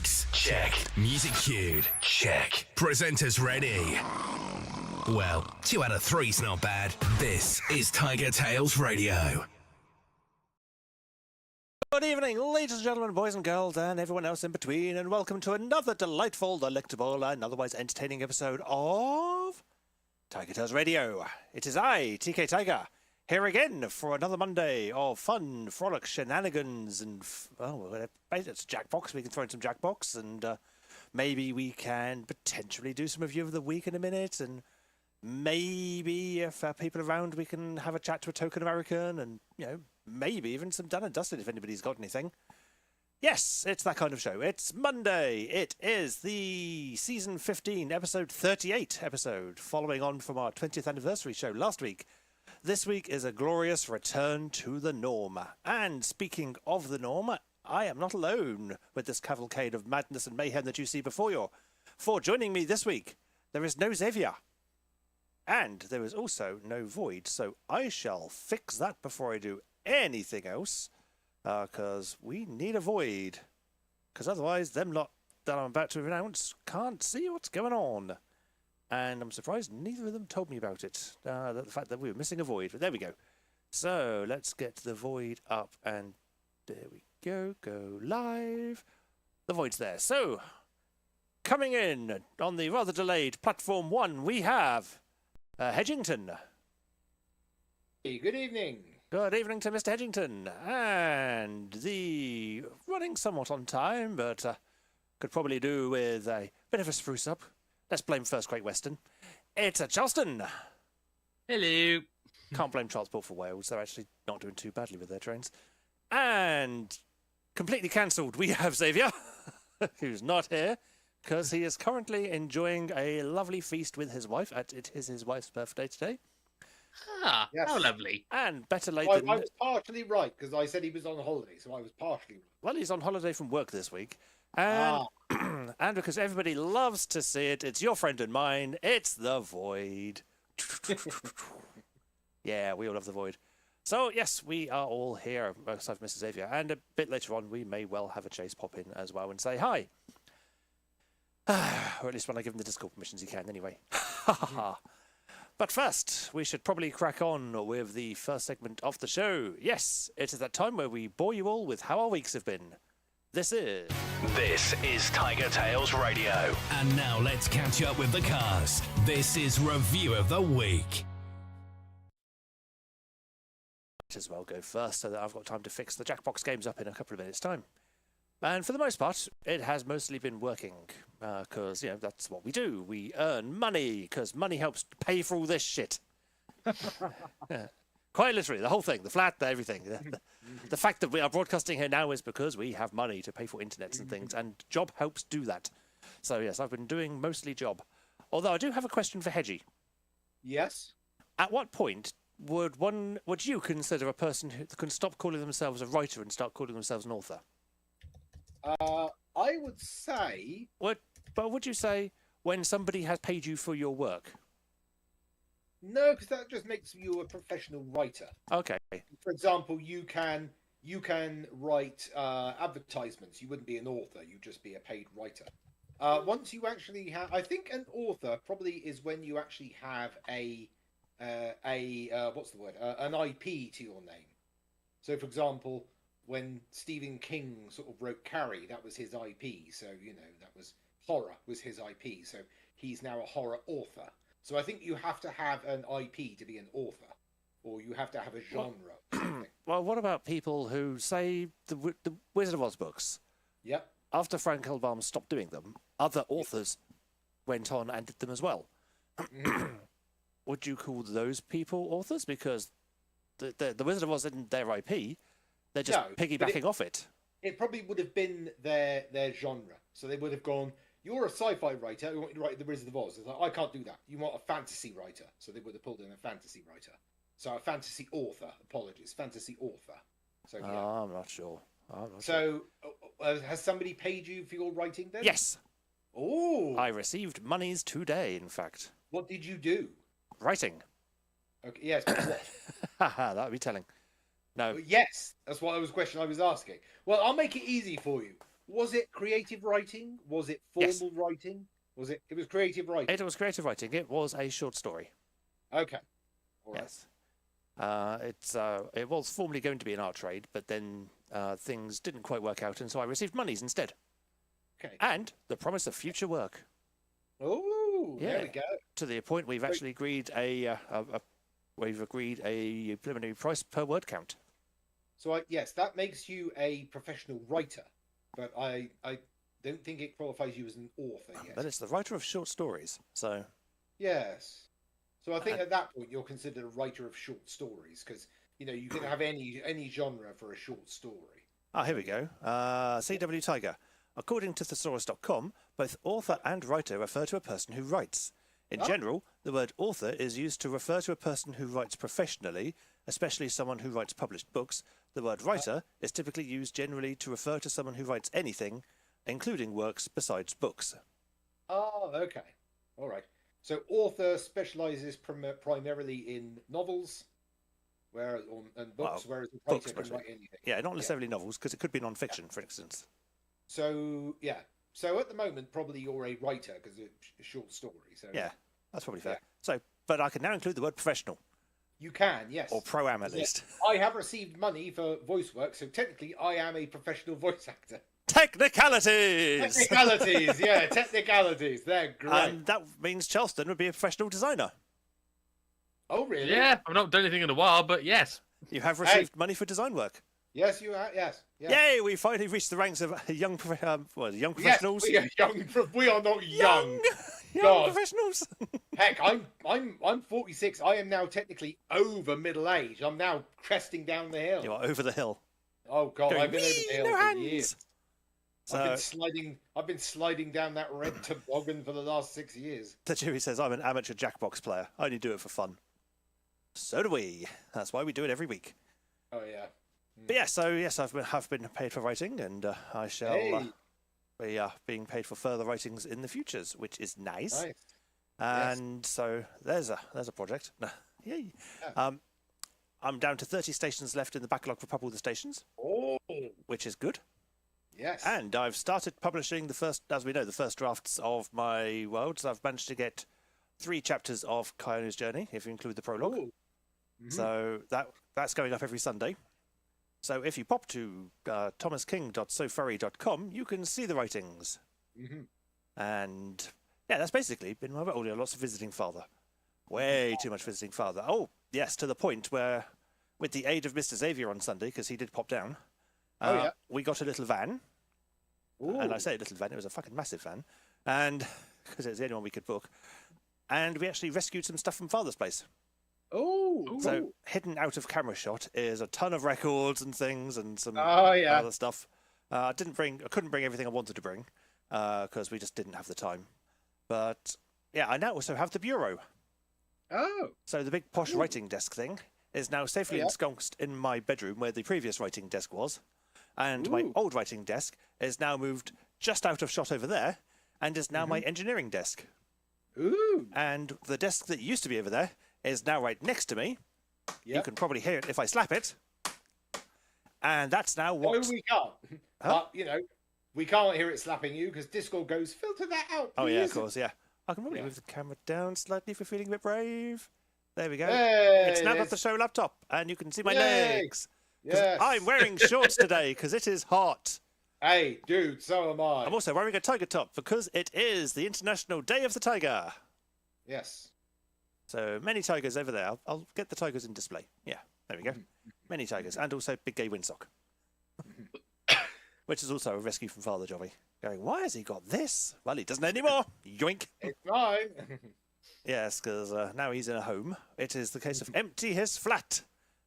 Mics, check. Music cued, check. Presenters ready. Well, 2 out of 3's not bad. This is TigerTails Radio. Good evening, ladies and gentlemen, boys and girls, and everyone else in between, and welcome to another delightful, delectable, and otherwise entertaining episode of TigerTails Radio. It is I, TK Tiger, here again for another Monday of fun, frolic, shenanigans, and it's Jackbox. We can throw in some Jackbox, and maybe we can potentially do some review of the week in a minute, and maybe if people around, we can have a chat to a token American, and maybe even some done and dusted if anybody's got anything. Yes, it's that kind of show. It's Monday. It is the season 15, episode 38 episode, following on from our 20th anniversary show last week. This week is a glorious return to the norm. And speaking of the norm, I am not alone with this cavalcade of madness and mayhem that you see before you. For joining me this week, there is no Xavier. And there is also no Void, so I shall fix that before I do anything else, because we need a Void, because otherwise them lot that I'm about to announce can't see what's going on, and I'm surprised neither of them told me about it, the fact that we were missing a Void, but there we go. So let's get the Void up, and there we go live. The Void's there. So coming in on the rather delayed platform 1, we have Hedgington. Hey, good evening. Good evening to Mr. Hedgington. And the running somewhat on time, but could probably do with a bit of a spruce up. Let's blame First Great Western. It's a Charleston. Hello. Can't blame Transport for Wales. They're actually not doing too badly with their trains. And completely cancelled, we have Xavier, who's not here, because he is currently enjoying a lovely feast with his wife. It is his wife's birthday today. Ah, yes. How lovely. And better late I than... was partially right, because I said he was on holiday, so I was partially right. Well, he's on holiday from work this week. And, and because everybody loves to see it, it's your friend and mine, it's the Void. Yeah, we all love the Void. So, yes, we are all here, aside from Mrs. Xavier. And a bit later on, we may well have a Chase pop in as well and say hi. Or at least when I give him the Discord permissions, he can anyway. But first, we should probably crack on with the first segment of the show. Yes, it is that time where we bore you all with how our weeks have been. This is TigerTails Radio. And now let's catch up with the cast. This is Review of the Week. Might as well go first so that I've got time to fix the Jackbox games up in a couple of minutes' time. And for the most part, it has mostly been working, because, that's what we do. We earn money, because money helps pay for all this shit. Yeah. Quite literally, the whole thing, the flat, everything. The fact that we are broadcasting here now is because we have money to pay for internets and things, and job helps do that. So, yes, I've been doing mostly job. Although I do have a question for Hedgie. Yes? At what point would you consider a person who can stop calling themselves a writer and start calling themselves an author? I would say... But would you say when somebody has paid you for your work? No, because that just makes you a professional writer. Okay. For example, you can write advertisements. You wouldn't be an author. You'd just be a paid writer. Once you actually have... I think an author probably is when you actually have what's the word? An IP to your name. So, for example... when Stephen King sort of wrote Carrie, that was his IP. So, that was horror was his IP. So he's now a horror author. So I think you have to have an IP to be an author, or you have to have a genre. Well, what about people who say the Wizard of Oz books? Yep. After Frank L. Baum stopped doing them, other authors went on and did them as well. Would you call those people authors? Because the Wizard of Oz isn't their IP. They're just piggybacking off it. It probably would have been their genre. So they would have gone, you're a sci-fi writer, you want me to write The Wizard of Oz. It's like, I can't do that. You want a fantasy writer. So they would have pulled in a fantasy writer. So a fantasy author. Apologies. Fantasy author. So yeah. I'm not sure. Has somebody paid you for your writing then? Yes. Oh. I received monies today, in fact. What did you do? Writing. Okay, yes, but what? That would be telling. No. Yes, that's what question I was asking. Well, I'll make it easy for you. Was it creative writing? Was it Yes. formal writing? Was it? It was creative writing. It was creative writing. It was a short story. Okay. All right. Yes. It was formerly going to be an art trade, but then things didn't quite work out, and so I received monies instead. Okay. And the promise of future work. Oh, Yeah. there we go. To the point we've actually agreed a preliminary price per word count. So yes, that makes you a professional writer, but I don't think it qualifies you as an author yet. But it's the writer of short stories, so Yes. So I think at that point you're considered a writer of short stories because you can have any genre for a short story. here we go. CW Tiger. According to thesaurus.com, both author and writer refer to a person who writes. In general, the word author is used to refer to a person who writes professionally, especially someone who writes published books. The word writer is typically used generally to refer to someone who writes anything, including works besides books. Oh, okay. All right. So author specializes primarily in novels, and books, whereas a writer can write anything. Yeah, not necessarily novels, because it could be non-fiction, for instance. So yeah. So at the moment, probably you're a writer because it's a short story. So Yeah, that's probably fair. Yeah. So, but I can now include the word professional, you can, yes. or pro-am at least. I have received money for voice work, so technically I am a professional voice actor. Technicalities! Technicalities, yeah, technicalities. They're great. And that means Charleston would be a professional designer. Oh, really? Yeah, I've not done anything in a while, but yes. You have received money for design work. Yes, you are. Yes. Yes. Yay! We finally reached the ranks of young professionals. Yes, we are young. We are not young. Young God. professionals. Heck, I'm 46. I am now technically over middle age. I'm now cresting down the hill. You are over the hill. Oh God, Going, I've been over the hill no for hands. years. So I've been sliding down that red toboggan for the last 6 years. the jury says I'm an amateur jackbox player. I only do it for fun. So do we. That's why we do it every week. Oh yeah. But yeah, so yes, I've been paid for writing, and I shall be being paid for further writings in the futures, which is nice. Nice. And so there's a project. Yay! Yeah. I'm down to 30 stations left in the backlog for Pub All the Stations, Oh. which is good. Yes. And I've started publishing the first drafts of my worlds. I've managed to get 3 chapters of Kiona's Journey, if you include the prologue. Ooh. Mhm. So that's going up every Sunday. So if you pop to thomasking.sofurry.com, you can see the writings. Mm-hmm. And yeah, that's basically been my role. Lots of visiting father. Way too much visiting father. Oh, yes, to the point where, with the aid of Mr. Xavier on Sunday, because he did pop down, we got a little van. Ooh. And I say a little van, it was a fucking massive van. And because it was the only one we could book. And we actually rescued some stuff from Father's place. Oh. So hidden out of camera shot is a ton of records and things and some yeah. other stuff. I couldn't bring everything I wanted to bring because we just didn't have the time. But yeah, I now also have the bureau. Oh. So the big posh writing desk thing is now safely ensconced in my bedroom where the previous writing desk was. And my old writing desk is now moved just out of shot over there and is now my engineering desk. Ooh. And the desk that used to be over there is now right next to me. Yep. You can probably hear it if I slap it. And that's now what... No, we can't. Huh? But, we can't hear it slapping you because Discord goes, filter that out, please. Oh, yeah, of course, yeah. I can probably move the camera down slightly if you're feeling a bit brave. There we go. Hey, it's now got the show laptop, and you can see my Yay. legs. 'Cause Yes. I'm wearing shorts today because it is hot. Hey, dude, so am I. I'm also wearing a tiger top because it is the International Day of the Tiger. Yes. So many tigers over there. I'll get the tigers in display. Yeah, there we go. Many tigers, and also Big Gay Windsock. Which is also a rescue from Father Jobby. Going, why has he got this? Well, he doesn't anymore. Yoink. It's mine. Yes, because now he's in a home. It is the case of empty his flat.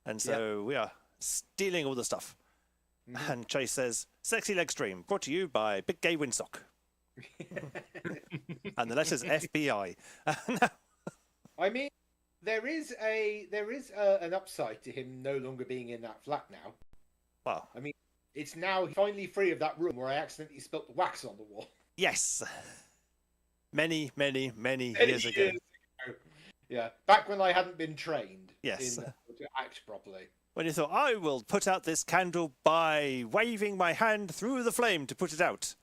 And so we are stealing all the stuff. And Chase says, Sexy Leg Stream, brought to you by Big Gay Windsock. And the letters FBI. I mean, there is an upside to him no longer being in that flat now. Well, I mean, it's now finally free of that room where I accidentally spilt the wax on the wall. yes. Many, many, many years ago. Yeah, back when I hadn't been trained Yes. to act properly. When you thought, I will put out this candle by waving my hand through the flame to put it out.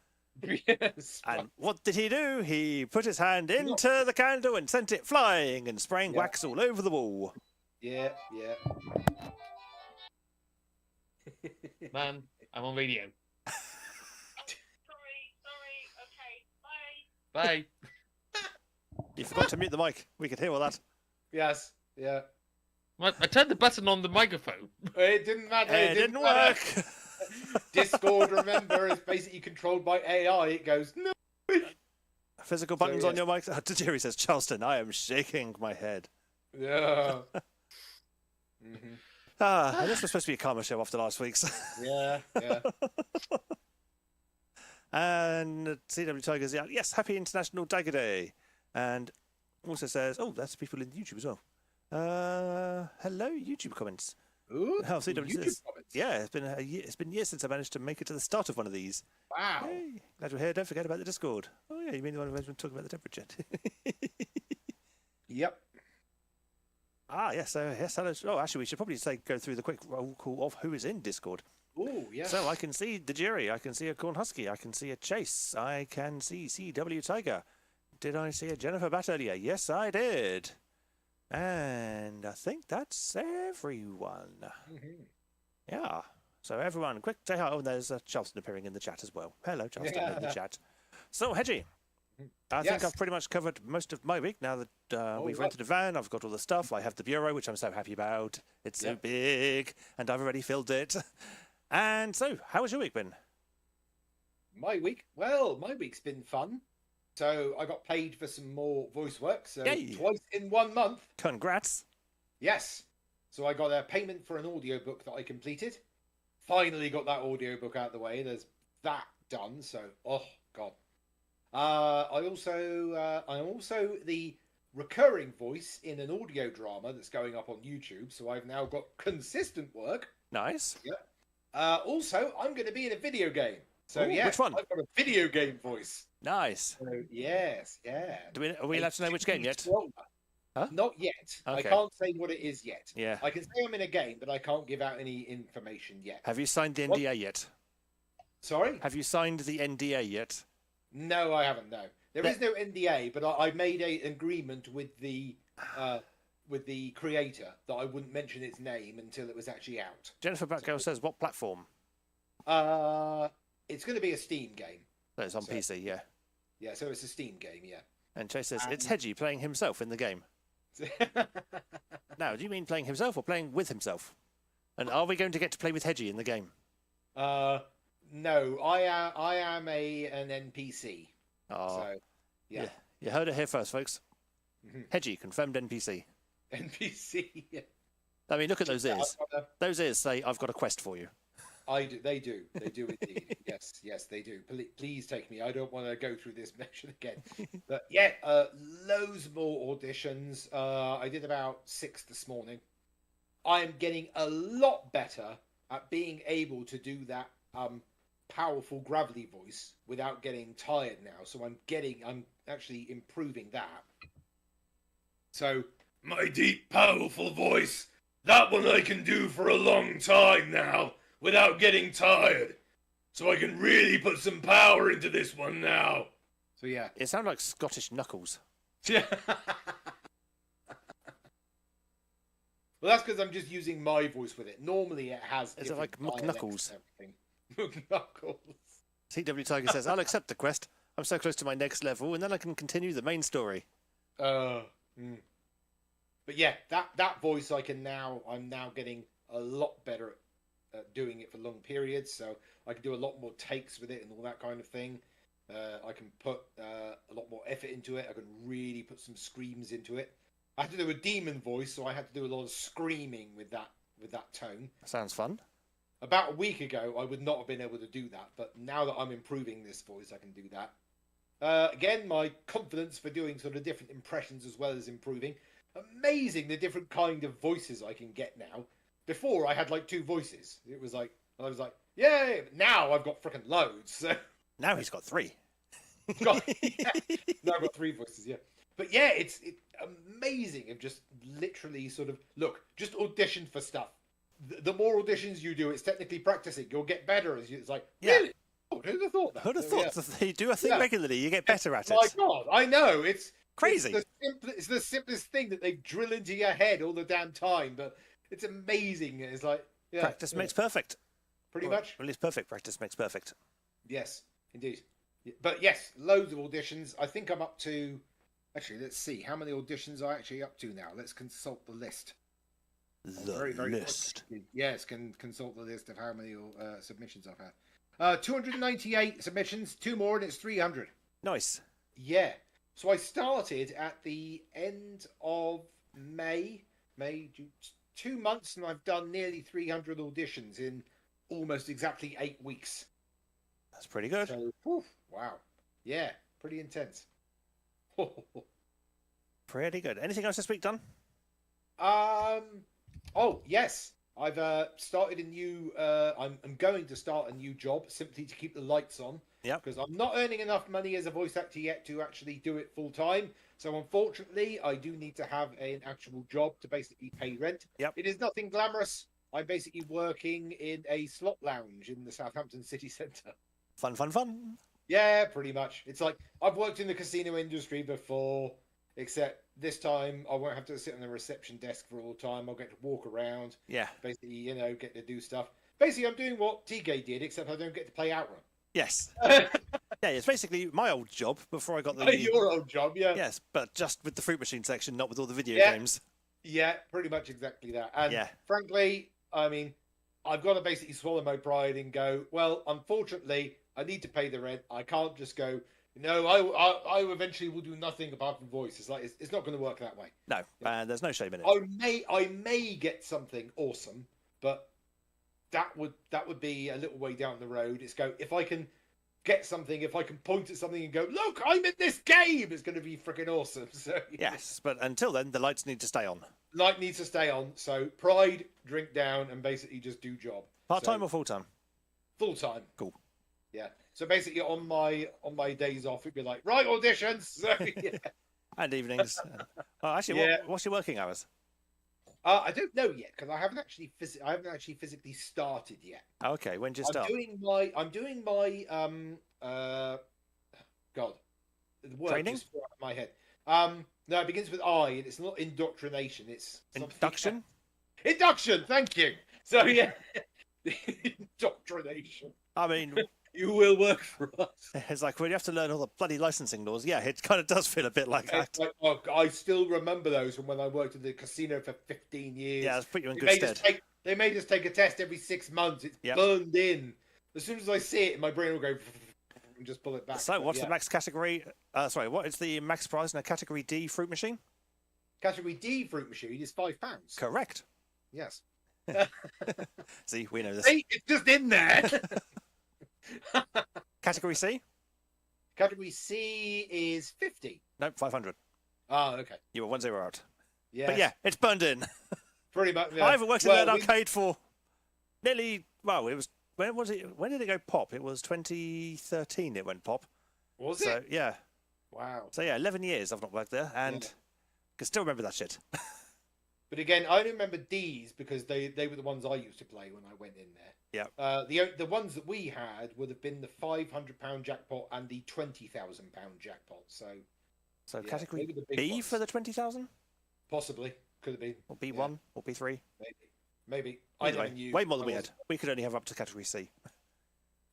Yes. And what did he do? He put his hand into the candle and sent it flying and spraying Yeah. wax all over the wall. Yeah. Man, I'm on radio. Sorry, okay, bye. Bye. You forgot to mute the mic. We could hear all that. Yes. Yeah. I turned the button on the microphone. It didn't matter. It didn't matter. work. Discord, remember, is basically controlled by AI. It goes, no. Physical buttons on yes. your mic. Jerry says, Charleston, I am shaking my head. Yeah. And this was supposed to be a karma show after last week's. Yeah. And CW Tigers, yeah, yes, happy International Tiger Day. And also says, oh, that's people in YouTube as well. Hello, YouTube comments. Ooh, Oh, CW YouTube says, comments. yeah, it's been years since I managed to make it to the start of one of these. Wow. Hey, glad you're here. Don't forget about the Discord. Oh, yeah, you mean the one who's been talking about the temperature? Yep. Yes, hello. Oh, actually, we should probably go through the quick roll call of who is in Discord. Oh, yes. So I can see the Jerry, I can see a Corn Husky, I can see a Chase, I can see CW Tiger. Did I see a Jennifer Bat earlier? Yes, I did. And I think that's everyone. Yeah. So everyone, quick say hi. Oh, there's Charleston appearing in the chat as well. Hello, Charleston in the chat. So, Hedgie, I think Yes. I've pretty much covered most of my week now that we've rented a van. I've got all the stuff. I have the bureau, which I'm so happy about. It's so big, and I've already filled it. And so, how has your week been? My week? Well, my week's been fun. So I got paid for some more voice work. So Yay. twice in 1 month. Congrats. Yes. So I got a payment for an audiobook that I completed. Finally got that audiobook out of the way. There's that done. So, oh, God. I'm also the recurring voice in an audio drama that's going up on YouTube. So I've now got consistent work. Nice. Also, I'm going to be in a video game. So, Ooh, yeah, which one? I've got a video game voice. Nice. So, yes, yeah. Are we allowed to know which game yet? Huh? Not yet. I Okay. can't say what it is yet. Yeah. I can say I'm in a game, but I can't give out any information yet. Have you signed the What? NDA yet? Sorry? Have you signed the NDA yet? No, I haven't. No, there is no NDA, but I made an agreement with the creator that I wouldn't mention its name until it was actually out. Jennifer Batgirl says, what platform? It's going to be a Steam game. No, it's on So- PC, yeah. Yeah, so it's a Steam game. Yeah. And Chase says, it's Hedgie playing himself in the game. Now, do you mean playing himself or playing with himself? And are we going to get to play with Hedgie in the game? No, I am an NPC. Oh, So, yeah. You heard it here first, folks. Hedgie, confirmed NPC. NPC. Yeah. I mean, look at those ears. I've got a- Those ears say, I've got a quest for you. I do. They do. They do indeed. Yes, they do. Please take me. I don't want to go through this mission again. But yeah, loads more auditions. I did about 6 this morning. I am getting a lot better at being able to do that powerful gravelly voice without getting tired now. So I'm actually improving that. So my deep, powerful voice, that one I can do for a long time now, without getting tired. So I can really put some power into this one now. So yeah. It sounds like Scottish Knuckles. Yeah. Well, that's because I'm just using my voice with it. Normally it has Is it different like dialects McKnuckles? and everything. McKnuckles. CW Tiger says, I'll accept the quest. I'm so close to my next level, and then I can continue the main story. But yeah, that voice I'm now getting a lot better at doing it for long periods, so I can do a lot more takes with it and all that kind of thing. I can put a lot more effort into it. I can really put some screams into it. I had to do a demon voice, so I had to do a lot of screaming with that tone. Sounds fun. About a week ago, I would not have been able to do that, but now that I'm improving this voice, I can do that. Again, my confidence for doing sort of different impressions as well as improving. Amazing the different kind of voices I can get now. Before, I had like 2 voices. It was like, I was like, yay! Now I've got frickin' loads. So. Now he's got 3. Now I've got 3 voices, yeah. But yeah, it's amazing of just literally sort of, look, just audition for stuff. the more auditions you do, it's technically practicing. You'll get better. It's like, Yeah. really? Oh, who'd have thought that? Who'd have So, thought that they do a thing Yeah. regularly? You get better at it. My God, I know. It's Crazy. It's the simplest thing that they drill into your head all the damn time, but it's amazing. It's like, yeah, Practice makes perfect. pretty Well, much. At least perfect practice makes perfect. Yes, indeed. But yes, loads of auditions. I think I'm up to. Actually, let's see how many auditions I'm actually up to now. Let's consult the list. The Very list. Yes, can consult the list of how many submissions I've had. 298 submissions, 2 more, and it's 300. Nice. Yeah. So I started at the end of May, June, 2 months, and I've done nearly 300 auditions in almost exactly 8 weeks. That's pretty good. So, whew, wow. Yeah, pretty intense. Pretty good. Anything else this week done? Oh, yes. I've started a new. I'm going to start a new job simply to keep the lights on. Yep. Because I'm not earning enough money as a voice actor yet to actually do it full time. So unfortunately, I do need to have an actual job to basically pay rent. Yep. It is nothing glamorous. I'm basically working in a slot lounge in the Southampton city centre. Fun, fun, fun. Yeah, pretty much. It's like I've worked in the casino industry before, except this time I won't have to sit on the reception desk for all the time. I'll get to walk around. Yeah. Basically, get to do stuff. Basically, I'm doing what TK did, except I don't get to play Outrun. Yes. Yeah, it's basically my old job before I got the... Your old job, yeah. Yes, but just with the fruit machine section, not with all the video Yeah. games. Yeah, pretty much exactly that. And Yeah. frankly, I mean, I've got to basically swallow my pride and go, well, unfortunately, I need to pay the rent. I can't just go, I eventually will do nothing apart from voice. It's like, it's not going to work that way. No, and there's no shame in it. I may get something awesome, but that would be a little way down the road. It's if I can get something, if I can point at something and go, look, I'm in this game, it's going to be freaking awesome. So Yes, but until then, the lights need to stay on. light needs to stay on. So pride, drink down, and basically just do job. Part-time or full-time? Full time. Cool. Yeah. So basically, on my days off, it'd be like, right, auditions. So, yeah. And evenings. Actually, Yeah. what's your working hours? I don't know yet because I haven't actually physically started yet. Okay, when do you start? I'm doing my God, the word Training? just flew out of my head. No, it begins with I, and it's not indoctrination. It's something Induction? else. Induction. Thank you. So yeah, indoctrination. I mean, You will work for us. it's like when you have to learn all the bloody licensing laws. Yeah, it kind of does feel a bit like that. It's like, oh, I still remember those from when I worked at the casino for 15 years. Yeah, it's put you in They good made us stead. they made us take a test every 6 months. It's Yep. burned in. As soon as I see it, my brain will go and just pull it back. So, But what's yeah. the max category? What is the max price in a category D fruit machine? Category D fruit machine is £5. Correct. Yes. See, we know this. See, it's just in there. Category C? Category C is 50. Nope, 500. Oh, okay. You were 1-0 out. Yeah. But yeah, it's burned in. Pretty much. Yeah. I haven't worked in Well, that arcade for nearly, well, it was, when was it? When did it go pop? It was 2013 it went pop. Was So, it? yeah. Wow. So, yeah, 11 years I've not worked there and Yeah. can still remember that shit. But again, I only remember D's because they were the ones I used to play when I went in there. Yeah. The ones that we had would have been the £500 jackpot and the £20,000 jackpot. So So, yeah, category they were the big B ones. for the 20,000? Possibly could have been Or B1? Yeah. Or B3? maybe. I Either never way, knew. way more than I we had. wasn't- We could only have up to category C.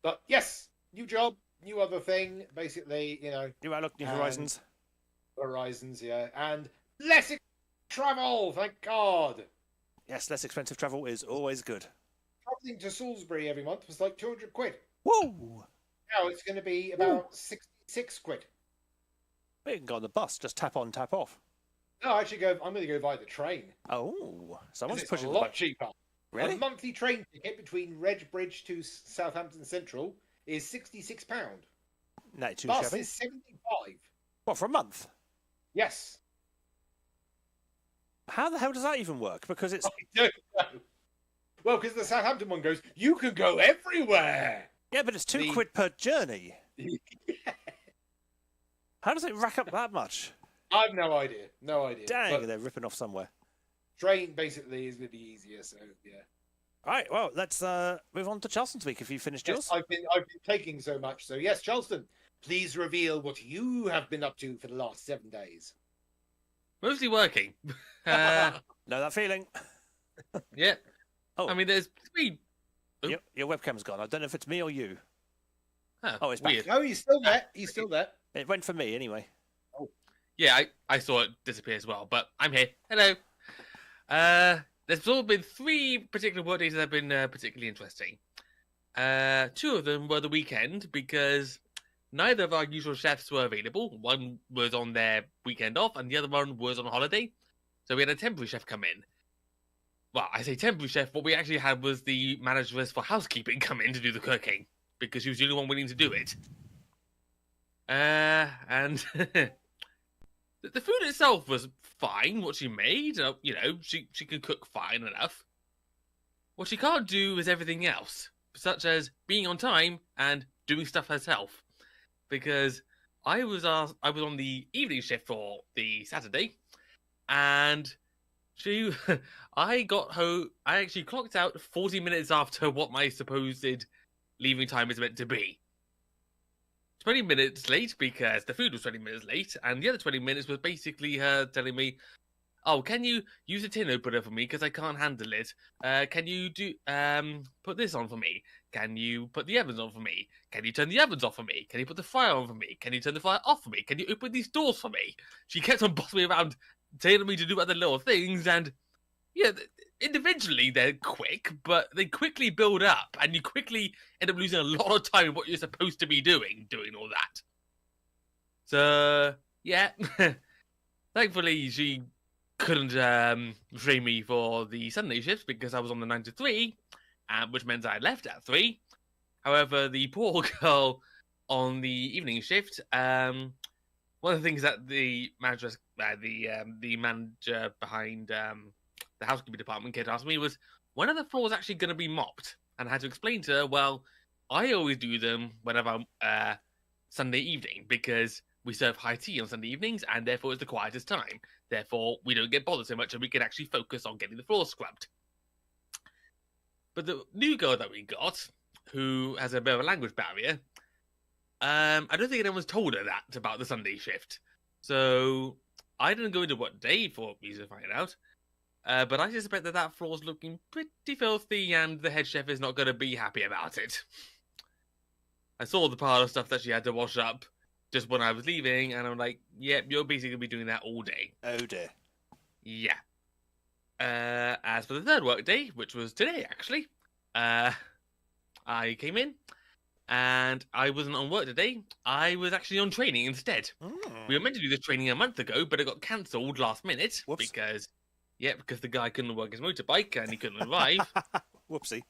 But yes, new job, new other thing. Basically, New outlook, new And- horizons. horizons, yeah, and less travel. Thank God. Yes, less expensive travel is always good. Traveling to Salisbury every month was like 200 quid. Woo! Now it's going to be about 66 quid. We can go on the bus, just tap on, tap off. No, actually, I'm going to go by the train. Oh, 'Cause someone's it's pushing a the lot bike. cheaper. Really? A monthly train ticket between Redbridge to Southampton Central is £66. No, too Bus shabby. is 75. What, for a month? Yes. How the hell does that even work? Because it's... I don't know. Well, because the Southampton one goes, you can go everywhere. Yeah, but it's £2 quid per journey. How does it rack up that much? I've no idea. No idea. Dang, But they're ripping off somewhere. train basically is going to be easier, so yeah. Right, well, let's move on to Charleston's week if you finished yours. Yes, I've been taking so much. So yes, Charleston, please reveal what you have been up to for the last 7 days. Mostly working. Know that feeling. Yeah. Oh. I mean, there's 3. Your webcam's gone. I don't know if it's me or you. Huh, Oh, it's back. weird. No, he's still there. He's still there. It went for me anyway. Yeah, I saw it disappear as well, but I'm here. Hello. There's all been 3 particular work days that have been particularly interesting. 2 of them were the weekend because neither of our usual chefs were available. One was on their weekend off, and the other one was on holiday. So we had a temporary chef come in. Well, I say temporary chef. What we actually had was the manageress for housekeeping come in to do the cooking because she was the only one willing to do it. And the food itself was fine. What she made, she can cook fine enough. What she can't do is everything else, such as being on time and doing stuff herself. Because I was on the evening shift for the Saturday, and I got home. I actually clocked out 40 minutes after what my supposed leaving time is meant to be. 20 minutes late because the food was 20 minutes late, and the other 20 minutes was basically her telling me, "Oh, can you use a tin opener for me because I can't handle it? Can you put this on for me? Can you put the ovens on for me? Can you turn the ovens off for me? Can you put the fire on for me? Can you turn the fire off for me? Can you open these doors for me?" She kept on bossing me around, telling me to do other little things, and yeah, individually they're quick, but they quickly build up, and you quickly end up losing a lot of time in what you're supposed to be doing all that. So yeah, thankfully she couldn't train me for the Sunday shifts because I was on the 9 to 3, which meant I left at 3. However, the poor girl on the evening shift, one of the things that the manager, the manager behind the housekeeping department kept asking me was, when are the floors actually going to be mopped? And I had to explain to her, well, I always do them whenever I'm Sunday evening because we serve high tea on Sunday evenings, and therefore it's the quietest time. Therefore, we don't get bothered so much, and we can actually focus on getting the floor scrubbed. But the new girl that we got, who has a bit of a language barrier, I don't think anyone's told her that about the Sunday shift. So I didn't go into what day for me to find out. But I suspect that floor's looking pretty filthy, and the head chef is not going to be happy about it. I saw the pile of stuff that she had to wash up just when I was leaving, and I'm like, yep, you're basically going to be doing that all day. Oh dear. Yeah. As for the third work day, which was today, actually, I came in, and I wasn't on work today. I was actually on training instead. We were meant to do this training a month ago, but it got cancelled last minute. Whoops. because the guy couldn't work his motorbike, and he couldn't arrive. Whoopsie.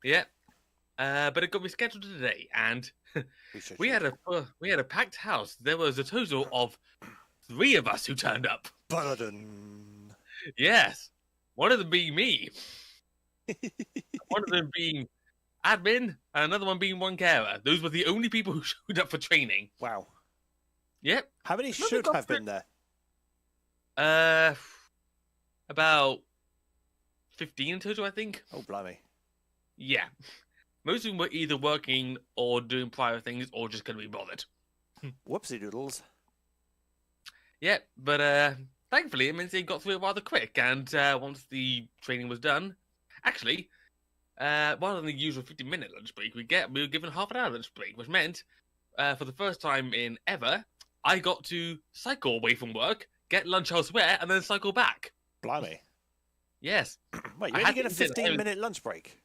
Yeah. But it got rescheduled today, and we had a packed house. There was a total of 3 of us who turned up. Paladin. Yes, one of them being me, one of them being admin, and another one being one carer. Those were the only people who showed up for training. Wow. Yep. How many should have been there? About 15 in total, I think. Oh, blimey. Yeah. Most of them were either working or doing prior things or just couldn't be bothered. Whoopsie doodles. Yeah, but thankfully it means they got through it rather quick, and once the training was done, actually, rather than the usual 15-minute lunch break we were given half an hour lunch break, which meant, for the first time in ever, I got to cycle away from work, get lunch elsewhere, and then cycle back. Blimey. Yes. Wait, you only get a 15-minute lunch break?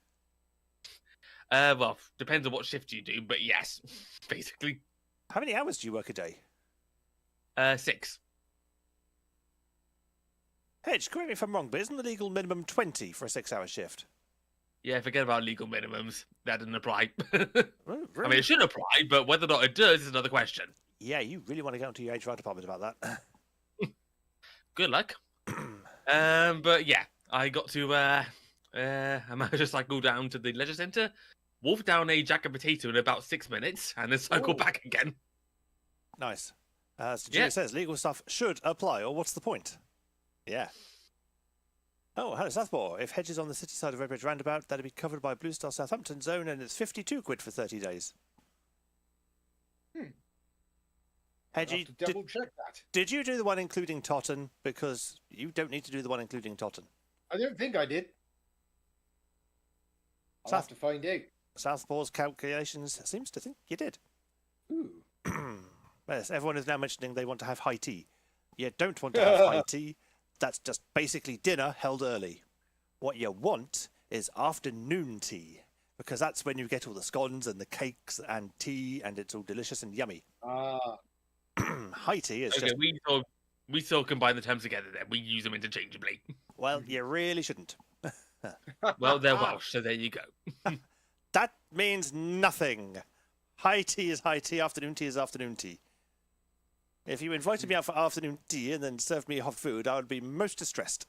Well, depends on what shift you do, but yes, basically. How many hours do you work a day? 6. Hedge, correct me if I'm wrong, but isn't the legal minimum 20 for a 6-hour shift? Yeah, forget about legal minimums. That doesn't apply. Oh, really? I mean, it should apply, but whether or not it does is another question. Yeah, you really want to go into your HR department about that. Good luck. But yeah, I got to I managed to cycle down to the leisure centre, wolf down a jack of potato in about 6 minutes, and then cycle back again. Nice. So Julia says legal stuff should apply, or what's the point? Yeah. Oh, hello, Southpaw. If hedges on the city side of Redbridge Roundabout, that'd be covered by Blue Star Southampton zone, and it's 52 quid for 30 days. Hedgie, double check that. Did you do the one including Totten? Because you don't need to do the one including Totten. I don't think I did. I'll have to find out. Southpaw's calculations seems to think you did. Ooh. Yes, everyone is now mentioning they want to have high tea. You don't want to have high tea. That's just basically dinner held early. What you want is afternoon tea, because that's when you get all the scones and the cakes and tea, and it's all delicious and yummy. High tea is okay, just... we still combine the terms together then. We use them interchangeably. Well, you really shouldn't. Well, they're Welsh, so there you go. That means nothing. High tea is high tea, afternoon tea is afternoon tea. If you invited me out for afternoon tea and then served me hot food, I would be most distressed.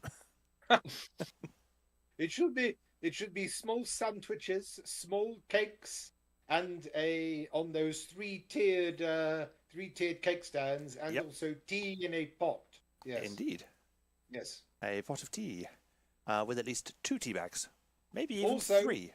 It should be small sandwiches, small cakes, and on those three-tiered cake stands, and also tea in a pot. Yes. Indeed. Yes. A pot of tea with at least 2 tea bags, maybe even also, 3.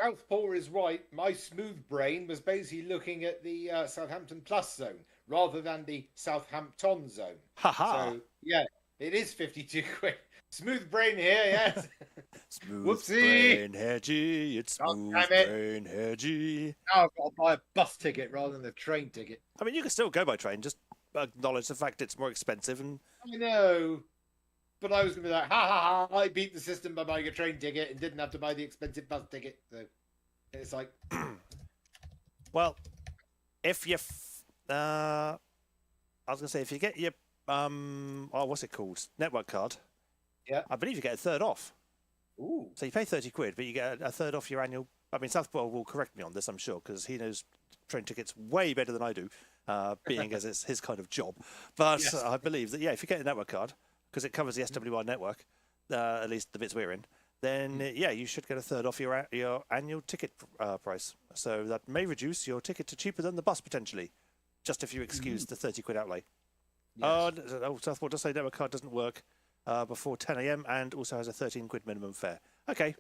Southpaw is right. My smooth brain was basically looking at the Southampton Plus zone rather than the Southampton zone. Ha-ha. So, yeah, it is 52 quid. Smooth brain here, yes. Smooth Whoopsie. brain, Hedgie. It's smooth brain, Hedgie. Now I've got to buy a bus ticket rather than a train ticket. I mean, you can still go by train. Just acknowledge the fact it's more expensive. And I know. But I was going to be like, ha ha ha, I beat the system by buying a train ticket and didn't have to buy the expensive bus ticket. So it's like... Well, if you... I was going to say, if you get your... what's it called? Network card. Yeah. I believe you get a third off. Ooh. So you pay 30 quid, but you get a third off your annual... I mean, Southpaw will correct me on this, I'm sure, because he knows train tickets way better than I do, being as it's his kind of job. But Yes. I believe that, if you get a network card, because it covers the SWR network, at least the bits we're in, then, you should get a third off your annual ticket price. So that may reduce your ticket to cheaper than the bus, potentially, just if you excuse the 30 quid outlay. Yes. Southpaw does say network card doesn't work before 10 a.m. and also has a 13 quid minimum fare. Okay.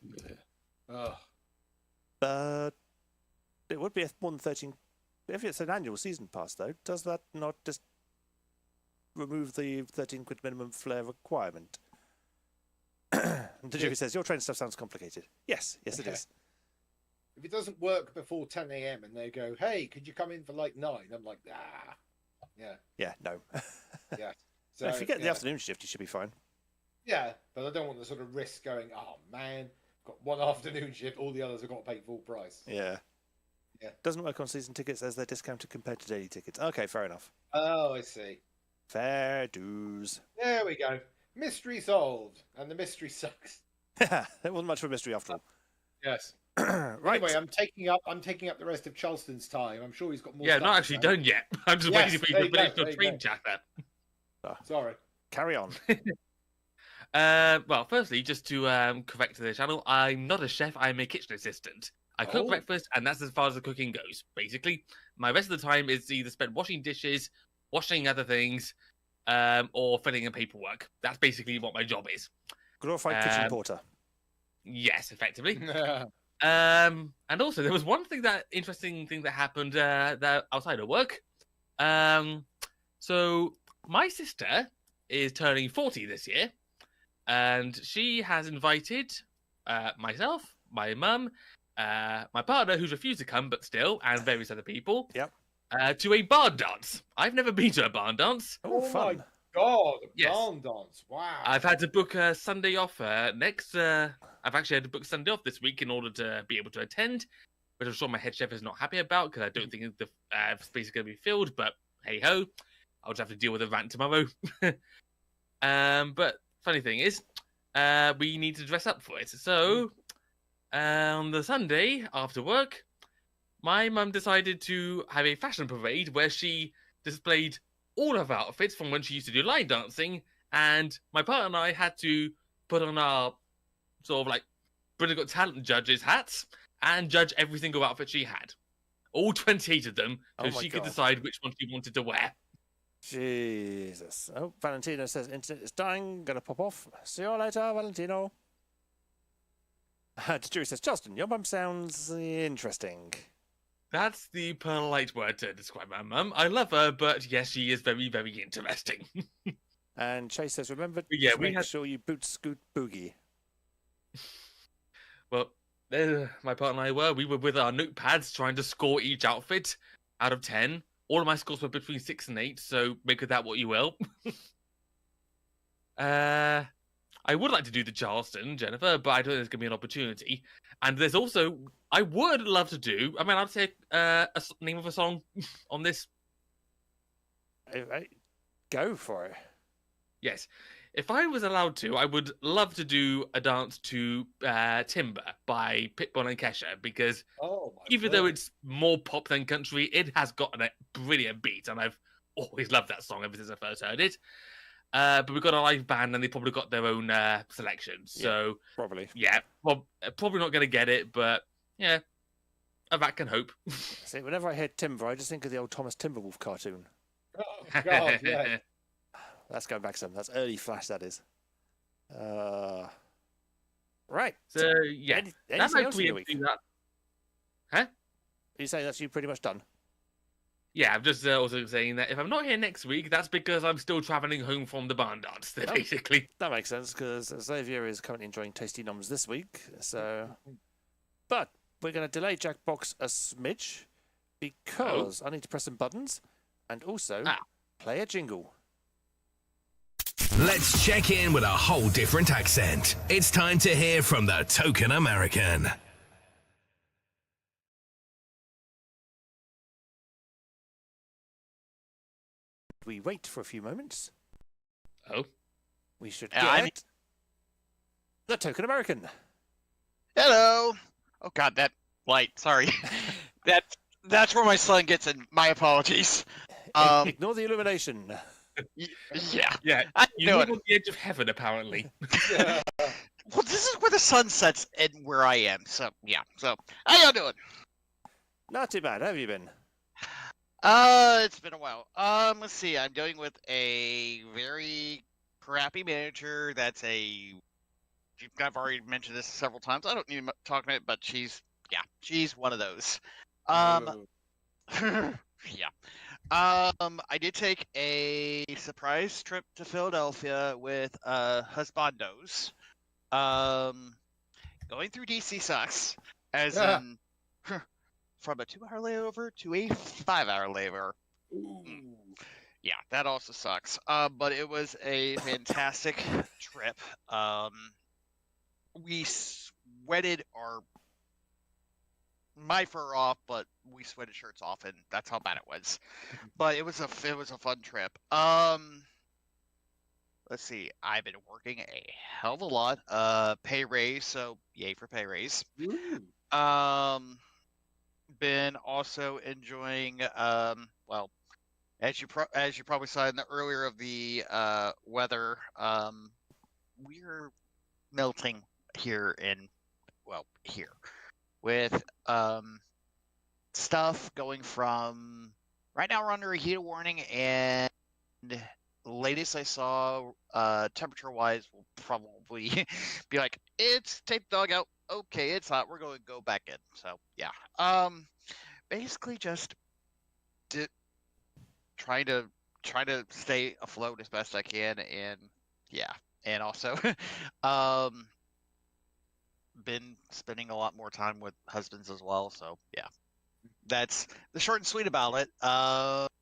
But it would be more than 13. If it's an annual season pass, though, does that not just remove the 13 quid minimum fare requirement? Tajiri says, your train stuff sounds complicated. Yes, it is. If it doesn't work before 10 a.m. and they go, hey, could you come in for like 9? I'm like, Yeah. Yeah, no. Yeah. So, if you get the afternoon shift, you should be fine. Yeah, but I don't want the sort of risk going, oh man, got one afternoon shift, all the others have got to pay full price. Yeah. Yeah. Doesn't work on season tickets as they're discounted compared to daily tickets. Okay, fair enough. Oh, I see. Fair dues. There we go. Mystery solved. And the mystery sucks. It wasn't much of a mystery after all. Yes. Right. Anyway, I'm taking up the rest of Charleston's time. I'm sure he's got more. Yeah, stuff not to actually say. done yet. I'm just waiting for you to finish your train go. chatter. Sorry. Carry on. Well, firstly, just to correct the channel, I'm not a chef, I'm a kitchen assistant. I cook breakfast, and that's as far as the cooking goes, basically. My rest of the time is either spent washing dishes, washing other things, or filling in paperwork. That's basically what my job is. Glorified kitchen porter. Yes, effectively. And also, there was one interesting thing that happened outside of work. So, my sister is turning 40 this year, and she has invited myself, my mum, my partner, who's refused to come, but still, and various other people, to a barn dance. I've never been to a barn dance. Oh, fun. My God, Yes. barn dance. Wow. I've had to book a Sunday off next. I've actually had to book Sunday off this week in order to be able to attend, which I'm sure my head chef is not happy about because I don't think the space is going to be filled. But hey ho, I'll just have to deal with a rant tomorrow. But funny thing is, we need to dress up for it. So on the Sunday after work, my mum decided to have a fashion parade where she displayed all of our outfits from when she used to do line dancing, and my partner and I had to put on our sort of like Britain's Got Talent judges hats and judge every single outfit she had. All 28 of them, so she could decide which one she wanted to wear. Jesus. Oh, Valentino says internet is dying. Gonna pop off. See you later, Valentino. Jerry says, Justin, your mum sounds interesting. That's the polite word to describe my mum. I love her, but yes, she is very, very interesting. And Chase says, remember Yeah, to make sure you boot scoot boogie. Well, my partner and I were with our notepads trying to score each outfit out of 10. All of my scores were between 6 and 8, so make of that what you will. I would like to do the Charleston, Jennifer, but I don't think there's going to be an opportunity. And there's also, I would love to do, I mean, I'd say name of a song on this. Go for it. Yes. If I was allowed to, I would love to do a dance to Timber by Pitbull and Kesha, because even though it's more pop than country, it has got a brilliant beat, and I've always loved that song ever since I first heard it. But we've got a live band, and they probably got their own selections. So probably. Yeah, well, probably not going to get it, but yeah, that can hope. See, whenever I hear Timber, I just think of the old Thomas Timberwolf cartoon. Oh, God, yeah. That's going back some. That's early Flash, that is. Right. So, yeah. Anything else in the week? That. Huh? Are you saying that's you pretty much done? Yeah, I'm just also saying that if I'm not here next week, that's because I'm still travelling home from the barn dance, basically. That makes sense, because Xavier is currently enjoying tasty noms this week. So, but we're going to delay Jackbox a smidge, because I need to press some buttons, and also play a jingle. Let's check in with a whole different accent. It's time to hear from the Token American. We wait for a few moments. Oh. We should get the Token American. Hello. Oh God, that light. Sorry. That's where my son gets in. My apologies. Ignore the illumination. Yeah. You live on the edge of heaven, apparently. Well, this is where the sun sets and where I am. So yeah. So how y'all doing? Not too bad. How have you been? It's been a while. Let's see. I'm dealing with a very crappy manager. I've already mentioned this several times. I don't need to talk about it, but she's one of those. Yeah. I did take a surprise trip to Philadelphia with husbandos. Going through DC sucks, as in from a 2-hour layover to a 5-hour layover. Yeah, that also sucks. But it was a fantastic trip. We sweated my fur off, but we sweated shirts off, and that's how bad it was. But it was a fun trip. Let's see. I've been working a hell of a lot. Pay raise, so yay for pay raise. Been also enjoying well, as you probably saw in the earlier of the weather, we're melting here with stuff going from right now we're under a heat warning, and the latest I saw temperature wise will probably be like, it's take the dog out. Okay, it's hot. We're going to go back in. So yeah, basically just trying to stay afloat as best I can, and yeah, and also been spending a lot more time with husbands as well. So yeah, that's the short and sweet about it. Let's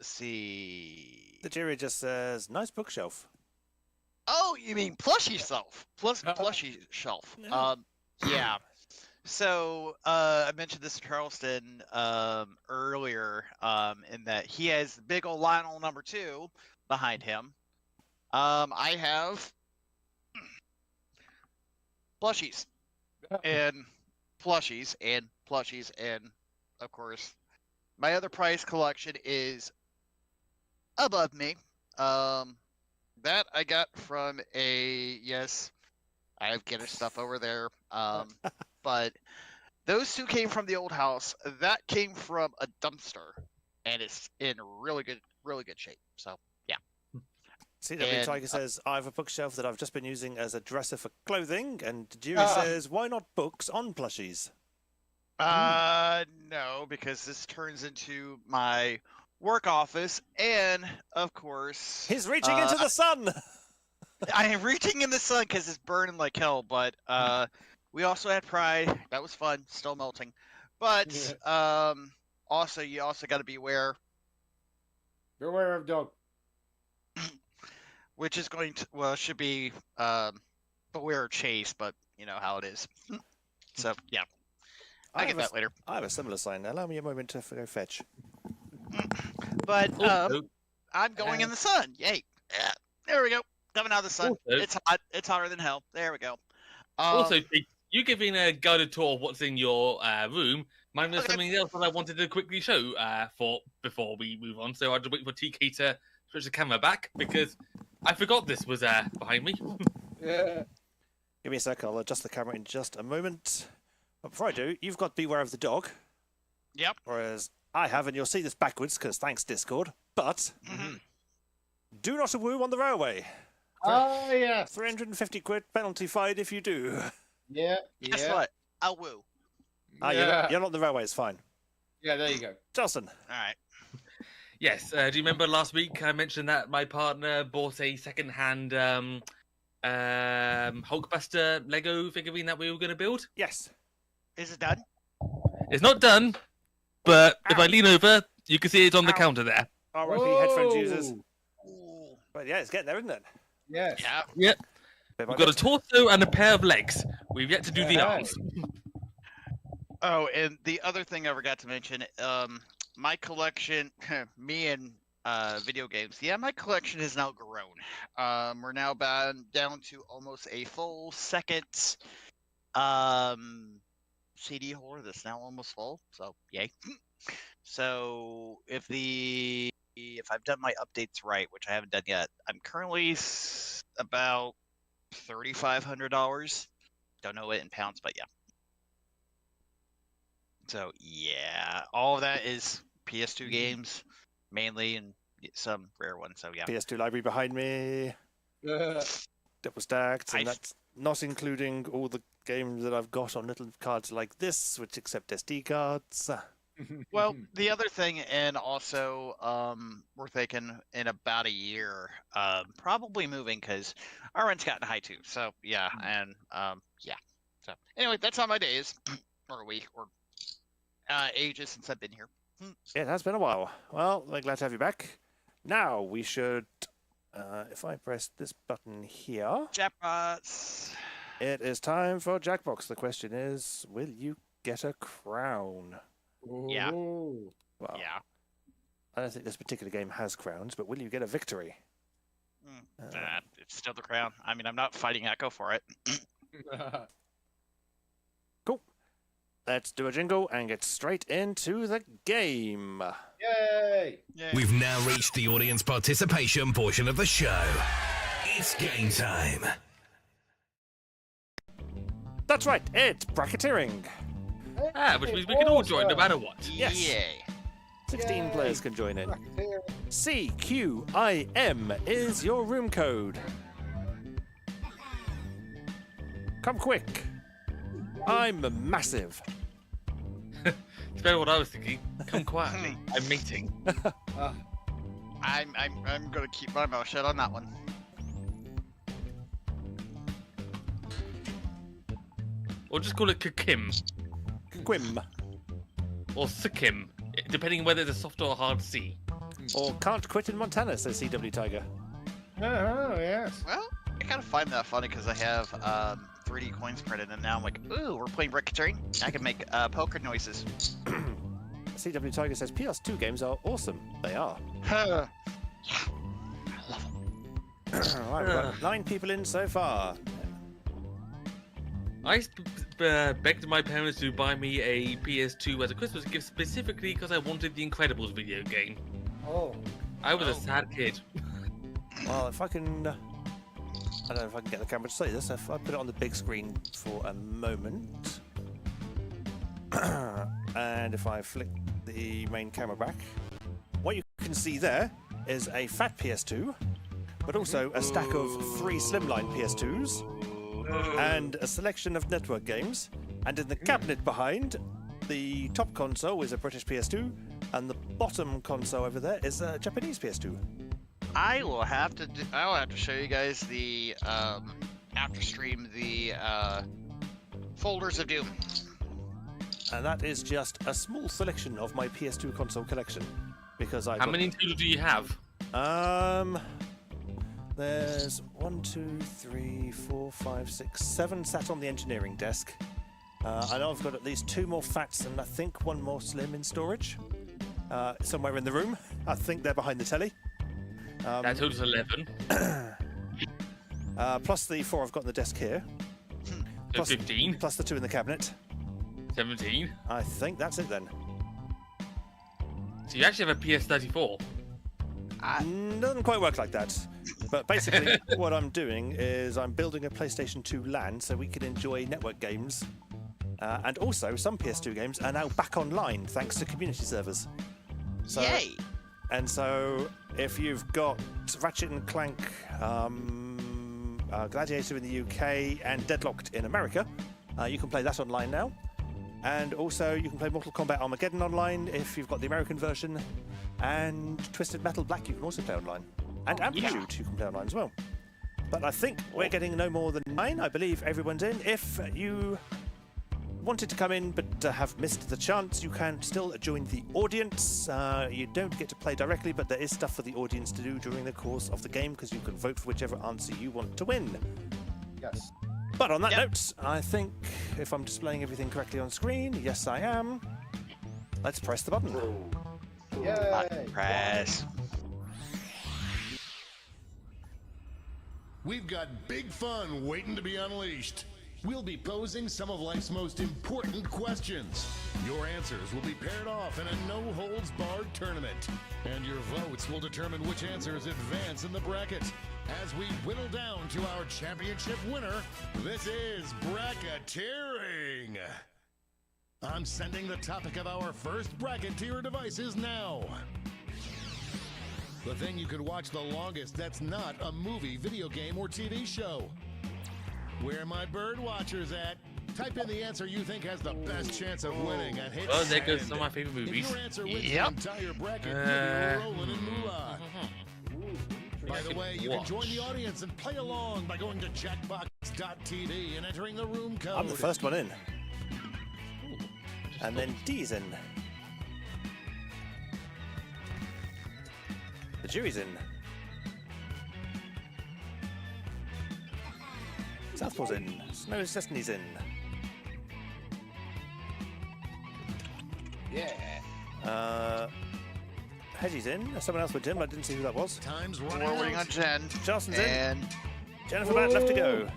see. The jury just says, nice bookshelf. Oh, you mean plushie shelf? Plushie shelf. Yeah. So I mentioned this to Charleston earlier, in that he has the big old Lionel #2 behind him. I have plushies and plushies and plushies, and of course, my other prize collection is above me. That I got from I have Guinness stuff over there. But those two came from the old house. That came from a dumpster. and it's in really good shape. So yeah. CW Tiger says, I have a bookshelf that I've just been using as a dresser for clothing, and Dewey says, why not books on plushies? No, because this turns into my work office, and of course He's reaching into the sun! I am reaching in the sun because it's burning like hell, but we also had Pride. That was fun, still melting. But also, you also got to beware. Beware of dog. Which is going to, well, it should be beware of chase, but you know how it is. So, yeah. I get that later. I have a similar sign. Allow me a moment to go fetch. But I'm going in the sun. Yay. Yeah. There we go. Coming out of the sun. Also, it's hot. It's hotter than hell. There we go. Also, you giving a guided tour of what's in your room. Mine was Okay. something else that I wanted to quickly show before we move on. So I'll just wait for TK to switch the camera back because I forgot this was behind me. Yeah. Give me a sec, I'll adjust the camera in just a moment. But before I do, you've got Beware of the Dog. Yep. Whereas I have, and you'll see this backwards because thanks Discord, but do not woo on the railway. Oh, yeah. 350 quid penalty fine if you do. Yeah. Guess what? I'll woo. You're not on the railway, it's fine. Yeah, there you go. Justin. All right. Yes. Do you remember last week I mentioned that my partner bought a second-hand Hulkbuster Lego figurine that we were going to build? Yes. Is it done? It's not done, but if I lean over, you can see it on the counter there. RIP headphones users. Ooh. But yeah, it's getting there, isn't it? Yes. Yeah. Yep. Bit by We've got a bit. torso and a pair of legs. We've yet to do the Yeah. arms. Oh, and the other thing I forgot to mention, my collection, me and video games. Yeah, my collection has now grown. We're now down to almost a full second CD holder that's now almost full. So yay. So if I've done my updates right, which I haven't done yet, I'm currently about $3,500. Don't know it in pounds, but yeah. So yeah, all of that is PS2 games mainly, and some rare ones. So yeah. PS2 library behind me. Double stacked, and Nice. that's not including all the games that I've got on little cards like this, which accept SD cards. Well, the other thing, and also we're thinking in about a year, probably moving because our rent's gotten high too. So yeah, and yeah. So anyway, that's how my day is, or a week, or ages since I've been here. It has been a while. Well, we're glad to have you back. Now we should, if I press this button here, Jackpots. it is time for Jackbox. The question is, will you get a crown? Yeah. Ooh. Well, Yeah. I don't think this particular game has crowns, but will you get a victory? It's still the crown. I mean, I'm not fighting Echo for it. Cool. Let's do a jingle and get straight into the game. Yay! Yeah. We've now reached the audience participation portion of the show. It's game time. That's right, it's bracketeering. Which means we can all join no matter what. Yes. Yay. 16 Yay. players can join in. Bracketeering. CQIM is your room code. Come quick. I'm massive. It's better what I was thinking. Come quietly. I'm meeting. I'm gonna keep my mouth shut on that one. Or just call it Kakim. Quim. Or Sikkim. Depending on whether it's a soft or a hard C. Or can't quit in Montana, says CW Tiger. Oh, yes. Well, I kind of find that funny because I have 3D coins printed, and now I'm like, ooh, we're playing bracketeering. I can make poker noises. CW Tiger says PS2 games are awesome. They are. Huh. Right, we've got 9 people in so far. I begged my parents to buy me a PS2 as a Christmas gift specifically because I wanted the Incredibles video game. Oh. I was a sad kid. Well, if I can... I don't know if I can get the camera to see this. If I put it on the big screen for a moment... and if I flick the main camera back... can see there is a fat PS2, but also a stack of 3 slimline PS2s, and a selection of network games. And in the cabinet behind, the top console is a British PS2, and the bottom console over there is a Japanese PS2. I will have to show you guys the after stream the folders of Doom. And that is just a small selection of my PS2 console collection, because I. How many in total do you have? There's 1, 2, 3, 4, 5, 6, 7 sat on the engineering desk. I know I've got at least 2 more fats and I think 1 more slim in storage. Somewhere in the room. I think they're behind the telly. That totals 11. Plus the 4 I've got on the desk here. So 15. Plus the 2 in the cabinet. 17. I think that's it then. So you actually have a PS34. Doesn't quite work like that. But basically, what I'm doing is I'm building a PlayStation 2 LAN so we can enjoy network games. And also, some PS2 games are now back online thanks to community servers. So, Yay! And so, if you've got Ratchet & Clank, Gladiator in the UK, and Deadlocked in America, you can play that online now. And also, you can play Mortal Kombat Armageddon online if you've got the American version. And Twisted Metal Black you can also play online. And Amplitude you can play online as well. But I think we're getting no more than 9. I believe everyone's in. If you wanted to come in but have missed the chance, you can still join the audience. You don't get to play directly, but there is stuff for the audience to do during the course of the game, because you can vote for whichever answer you want to win. Yes. But on that note, I think if I'm displaying everything correctly on screen, yes I am, let's press the button. Yay! Press. We've got big fun waiting to be unleashed. We'll be posing some of life's most important questions. Your answers will be paired off in a no-holds-barred tournament. And your votes will determine which answers advance in the bracket. As we whittle down to our championship winner, this is bracketeering. I'm sending the topic of our first bracket to your devices now. The thing you could watch the longest that's not a movie, video game, or TV show. Where are my bird watchers at? Type in the answer you think has the best chance of winning and hit Oh, there send. goes some of my favorite If movies. your answer wins the entire bracket, you'll be rolling in moolah. By the way, you can join the audience and play along by going to jackbox.tv and entering the room code. I'm the first one in. And then D's in. The jury's in. Southpaw's in. Snow's Destiny's in. Yeah. Hedgie's in. Someone else went in, but I didn't see who that was. Time's We're running waiting on out. Jen. Charleston's And in. Jennifer Matt left to go.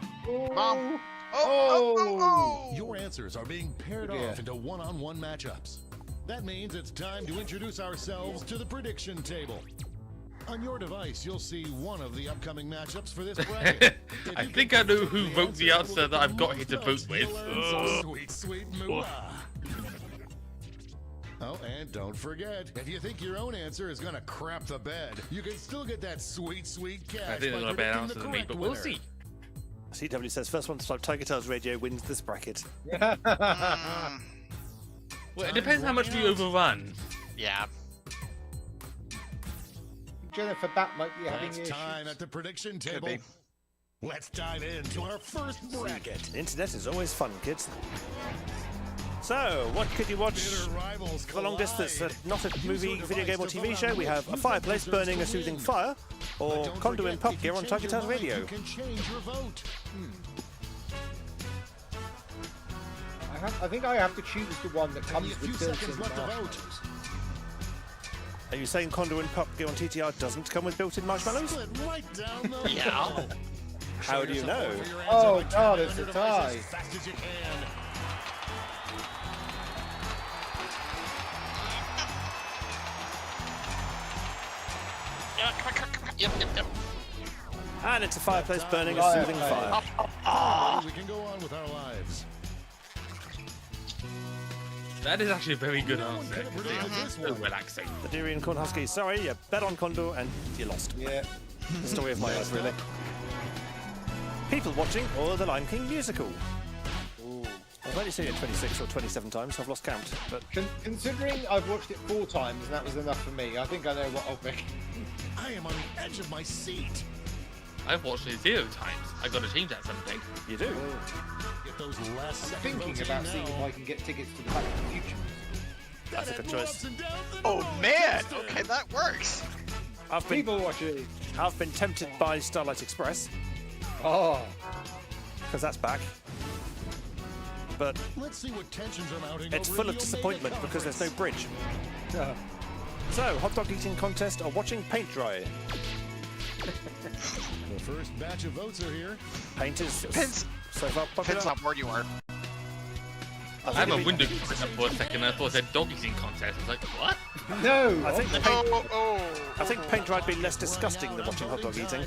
Mom. Oh. Your answers are being paired Yeah. off into one-on-one matchups. That means it's time to introduce ourselves to the prediction table. On your device, you'll see one of the upcoming matchups for this bracket. I think I know who wrote the answer that I've got here to vote with. Sweet, sweet moolah. Oh, and don't forget, if you think your own answer is gonna crap the bed, you can still get that sweet, sweet cash. I think by they're not a bad predicting answer the than me, correct but we'll winner. see. CW says first one to type TigerTails Radio wins this bracket. Well, it depends how much we overrun. Yeah. Jennifer Bat might be having It's issues. time at the prediction Could table. be. Let's dive into our first bracket. The internet is always fun, kids. So, what could you watch Bitter rivals for the long distance? collide. Not a Use movie, your video game, or device to TV vote show. on We what have you a think fireplace deserves burning to a soothing win. fire, But or don't Conduit forget, Pop if here you on change your TigerTails mind, Radio. You can change your vote. I think I have to choose the one that Only comes a few with seconds built-in left to vote. marshmallows. Are you saying Conduit Pop here on TTR doesn't come with built-in marshmallows? Slid right down the Yeah. middle. How do you Show know? yourself off for your answer Oh, by God, tapping it's on your a device tie. As fast as you can. Yep. And it's a fireplace burning a Fire, soothing fire. fire. We can go on with our lives. That is actually a very good answer. It's so relaxing. The Deary and Corn Husky. Sorry, you bet on Condor and you lost. Yeah. The story of my life, really. People watching or the Lion King musical. Ooh. I've only seen it 26 or 27 times. I've lost count. But Considering I've watched it 4 times and that was enough for me, I think I know what I'll pick. I am on the edge of my seat. I've watched it 0 times. I've got to change that someday. you do. Get those last I'm second thinking votes about in seeing if now. I can get tickets to the Back to the Future. That's a good choice. Oh man! Okay, that works. I've been People watching. tempted by Starlight Express Oh. because that's back. But Let's see what tensions are mounting. it's over full in of the disappointment Omega because there's no Conference. bridge. So, hot dog eating contest or watching paint dry? The first batch of votes are here. Paint is Depends. so far popular. Depends on where you are. I I had think my it'd window closed up for a second and I thought it said dog eating contest. I was like, what? No. I think Oh. I think paint dry would be less disgusting than watching hot dog eating.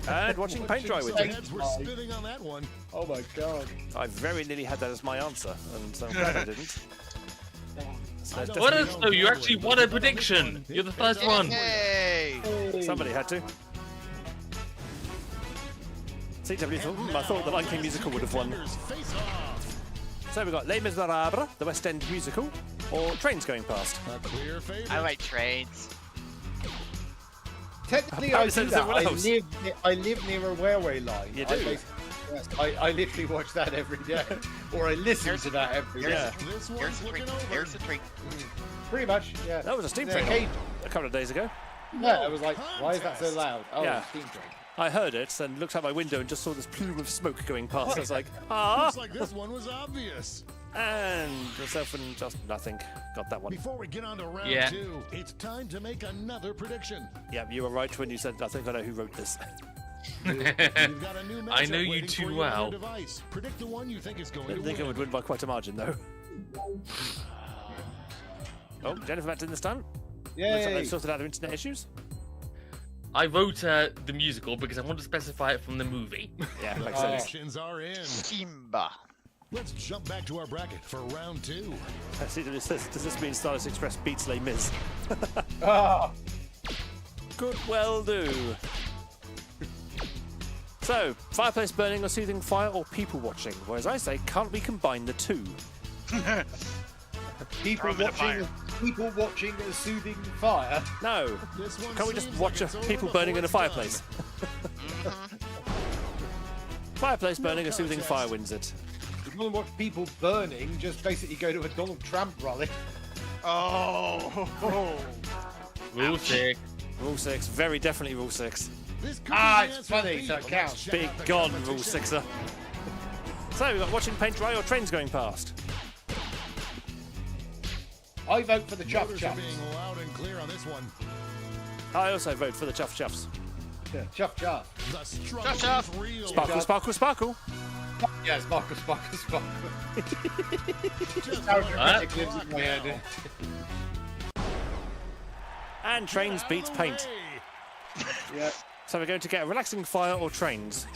And watching paint dry with The you. heads were spinning on that one. Oh my god. I very nearly had that as my answer, and so I'm glad I didn't. So there's What definitely- if so you actually won a prediction? You're the first one. Yay! Somebody had to. CW thought, I thought the Lion King musical would have won. Face off. So we've got Les Miserables, the West End musical, or Trains Going Past. A clear favorite. I like trains. Technically, How I is do it that. everyone else? I live near a railway line. You I do? basically- Yes, I literally watch that every day, or I listen Here's- to that every day. Yeah. This Here's one's the treat. looking over. Here's the treat. Pretty much, yeah. That was a steam Yeah, train okay. a couple of days ago. Yeah, I was like, why is that so loud? Oh, Yeah. steam train. I heard it and looked out my window and just saw this plume of smoke going past. I was like, ah! Looks like this one was obvious. And myself and just nothing. Got that one. Before we get on to round Yeah. 2, it's time to make another prediction. Yeah, you were right when you said, I think I know who wrote this. You've got a new I know matchup you waiting too for you on well. your device. Predict the one you think is going I to think I win. would win by quite a margin, though. Oh, Jennifer Matt in this time. Looks like Yay! they've sorted out their internet issues. I wrote the musical because I want to specify it from the movie. Yeah, makes Oh. sense. Predictions are in. Simba. Let's jump back to our bracket for round 2. See, does this mean Starlight Express beats Les Mis? Ah, Could well do. So, fireplace burning or soothing fire or people watching? Whereas I say, can't we combine the two? people Throw 'em in a watching a soothing fire. No. This one Can't we just seems watch like it's over people burning in a before fireplace? it's Fireplace burning or soothing fire wins it. If you want to watch people burning, just basically go to a Donald Trump rally. Oh. Rule 6. Rule 6, very definitely Rule 6. done. This could be Ah, the it's answer funny, B, so it but counts. let's check Big out the gone, Rule competition. 6er. So, we've got watching paint dry or trains going past. I vote for the Chuff Voters are Chuffs. being loud and clear on this one. I also vote for the Chuff Chuffs. Yeah, Chuff Chuff. The struggle Chuff. is real. Sparkle, sparkle, sparkle. Yeah, sparkle, sparkle, sparkle. Just Character like critic lives in my head. And trains beats paint. Yeah. So we're going to get a relaxing fire or trains.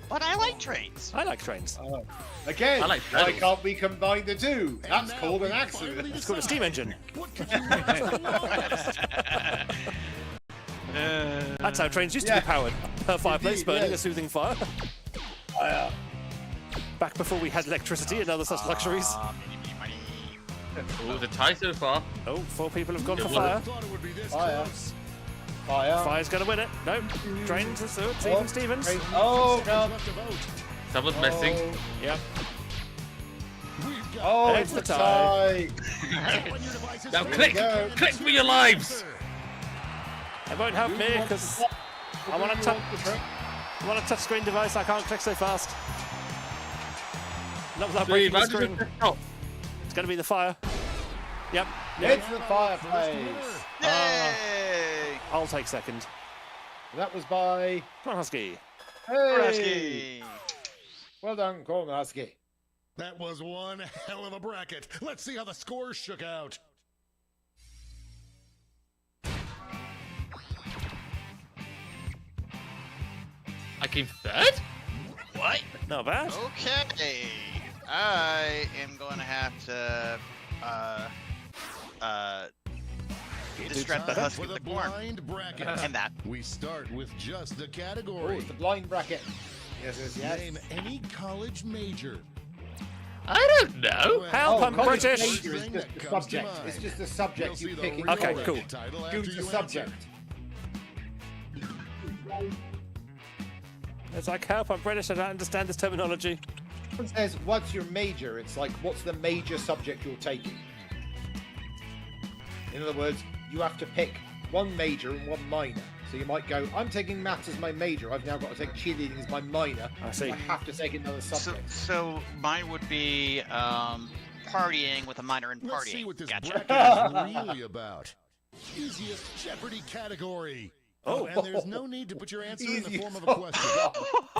But I like trains. I like trains. Again, I like why pedals. can't we combine the two? And That's now called an we accident. finally It's called a steam engine. What could you want the longest? That's how trains used to be powered. A fireplace Indeed, burning, yes. a soothing fire. Back before we had electricity and other such luxuries. Oh, the tie so far. Oh, 4 people have gone It for would've- fire. Thought it would be this Fire. close. Fire. Fire's going to win it. No, trains are so it's Oh, even Stevens. train- Oh, Seconds God. left to vote. Someone's messing. Yep. We've got Oh, It's it's the the tie. tie. on your devices. Now for click! go. Click for your lives! It won't help me because I want a touchscreen device. I can't click so fast. Not without breaking the screen. Oh, It's going to be the fire. Yep. It's the fireplace. Yay! I'll take second. That was by. Come on, Husky. Hey! Husky. Well done, Corn Husky. That was one hell of a bracket. Let's see how the scores shook out. I came third? What? Not bad. Okay. I am going to have to distract the husk with the corn. Blind bracket. And that. We start with just the Oh, category. it's the blind bracket. Yes. Name any college major. I don't know. Help, I'm college British. major is just the Comes to subject. mind. It's just the subject You'll you see pick the in Okay, college. cool. title after Choose the you subject. It's like, help, I'm British. I don't understand this terminology. It says, what's your major? It's like, what's the major subject you're taking? In other words, you have to pick one major and one minor. So you might go, I'm taking maths as my major. I've now got to take cheerleading as my minor. I see. I have to take another subject. So mine would be partying with a minor in Let's see partying. what this Gotcha. bracket is really about. Easiest Jeopardy category. Oh. And there's no need to put your answer in the Easy. form of a question.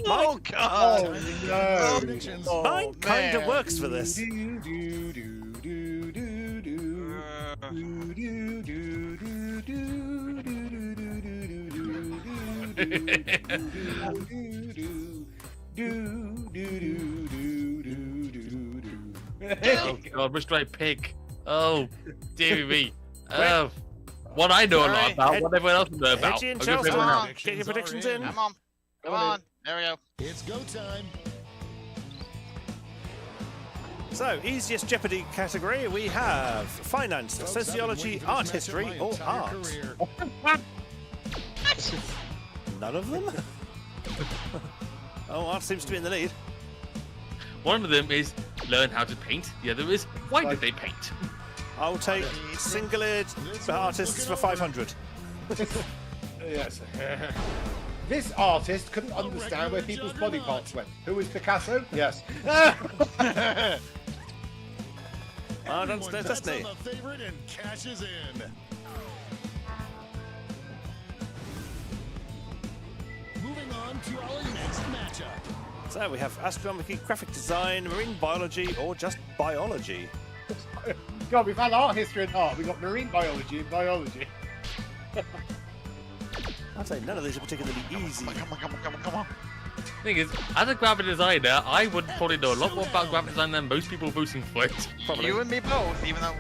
Oh God! Oh, no. Predictions. Mine kind of man. works for this. Oh God, which do I pick? Oh, dear me. What I know a lot Alright. about, what everyone else knows about. Hedgie and I'm gonna Chelsea, pick one out. get your predictions in. Come on, come on. There we go. It's go time. So, easiest Jeopardy category, we have finance, Folks, I've been sociology, waiting for art this matchup history, my or entire art. career. None of them? Oh, art seems to be in the lead. One of them is learn how to paint. The other is why did they paint? I'll take single-eared artists for 500. Yes. This artist couldn't understand where people's body parts went. Who is Picasso? Yes. Oh, that's Everyone bets neat. on the favorite and cashes in. Moving on to our next matchup. So we have astronomy, graphic design, marine biology, or just biology. God, we've had art history and art. We've got marine biology and biology. I'd say none of these are particularly easy. Come on. Thing is, as a graphic designer, I would probably know a lot more about graphic design than most people voting for it. Probably. You and me both, even though,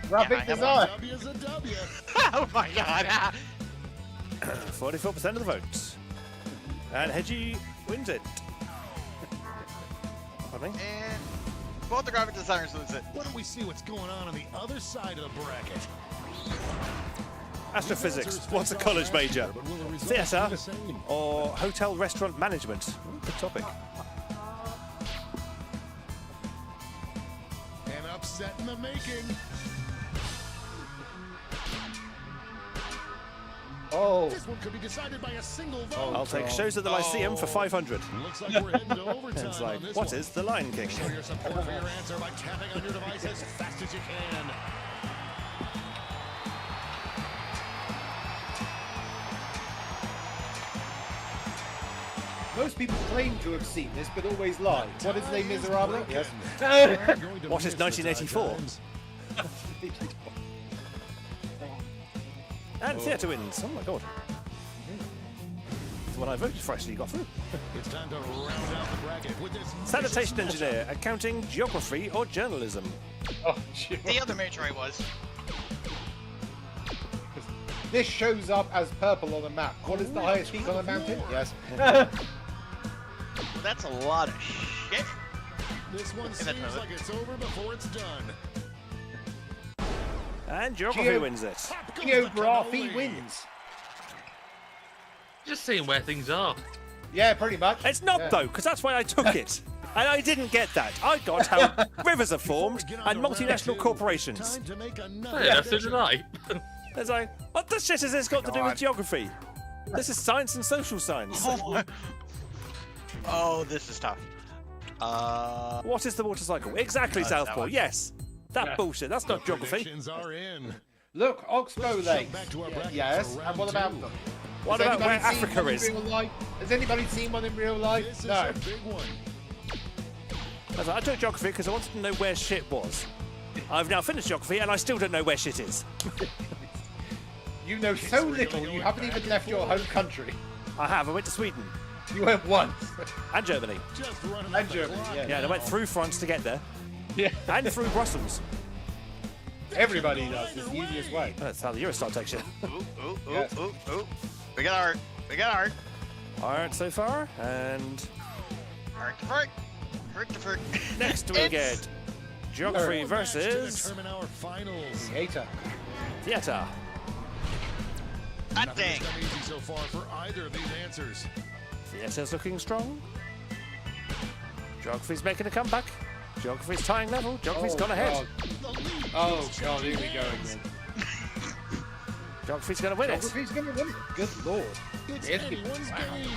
Graphic I have design. W's a W. Oh my God! 44% of the votes. And Hedgie wins it. Pardon me? And both the graphic designers lose it. Why don't we see what's going on the other side of the bracket? Astrophysics. What's a college major? But will the results Theatre be the same? or hotel restaurant management? Ooh, good topic. An upset in the making. Oh. This one could be decided by a single vote. I'll take shows at the Lyceum for 500. Looks like we're heading to overtime It's like, on this what one. is The Lion King? Show your support for your answer by tapping on your device as fast as you can. Most people claim to have seen this, but always lie. What is Les Miserables? Yes. What is 1984? And theatre wins. Oh my god. The one I voted for actually got through. It's time to round out the bracket with this Sanitation engineer, accounting, geography, or journalism. Oh, shit. The other major I was. This shows up as purple on a map. What is the highest peak on a mountain? Yes. Well, that's a lot of shit. This one that seems toilet. like it's over before it's done. And geography Geo- wins it. Pop goes the Geography cannoli. wins. Just saying where things are. Yeah, pretty much. It's not Yeah. though, because that's why I took it. And I didn't get that. I got how rivers are formed Before we get on and to round multinational two, corporations. Time to make another Yeah, so did prediction. I. It's like, what the shit has this got to do with geography? This is science and social science. Oh, this is tough. What is the water cycle? Exactly, that South Pole. one. Yes. That bullshit. That's not geography. Predictions are in. Look, Oxbow Let's Lakes. jump back to our bracket Yes, for and what round about two. them? What Has about where anybody seen Africa one in is? real life? Has anybody seen one in real life? This is No. a big one. I took geography because I wanted to know where shit was. I've now finished geography and I still don't know where shit is. You know so little, you haven't even left your home country. I have. I went to Sweden. You went once. And Germany. Just running And up the Germany, clock. yeah. Yeah, they went through France to get there. Yeah. And through Brussels. Everybody does. It's the easiest way. That's how the Eurostar takes you. Ooh. Yes. We got art. Alright, so far. And Art. next we get Geography To versus determine our finals. Hater. Theatre. Hot Nothing's dang. come easy so far for either of these answers. Theatre's looking strong. Geography's making a comeback. Geography's tying level. Geography's gone ahead. Oh God, here we go again. Geography's going to win it. Geography's going to win it. Good lord. It's Yes, anyone's wow. game.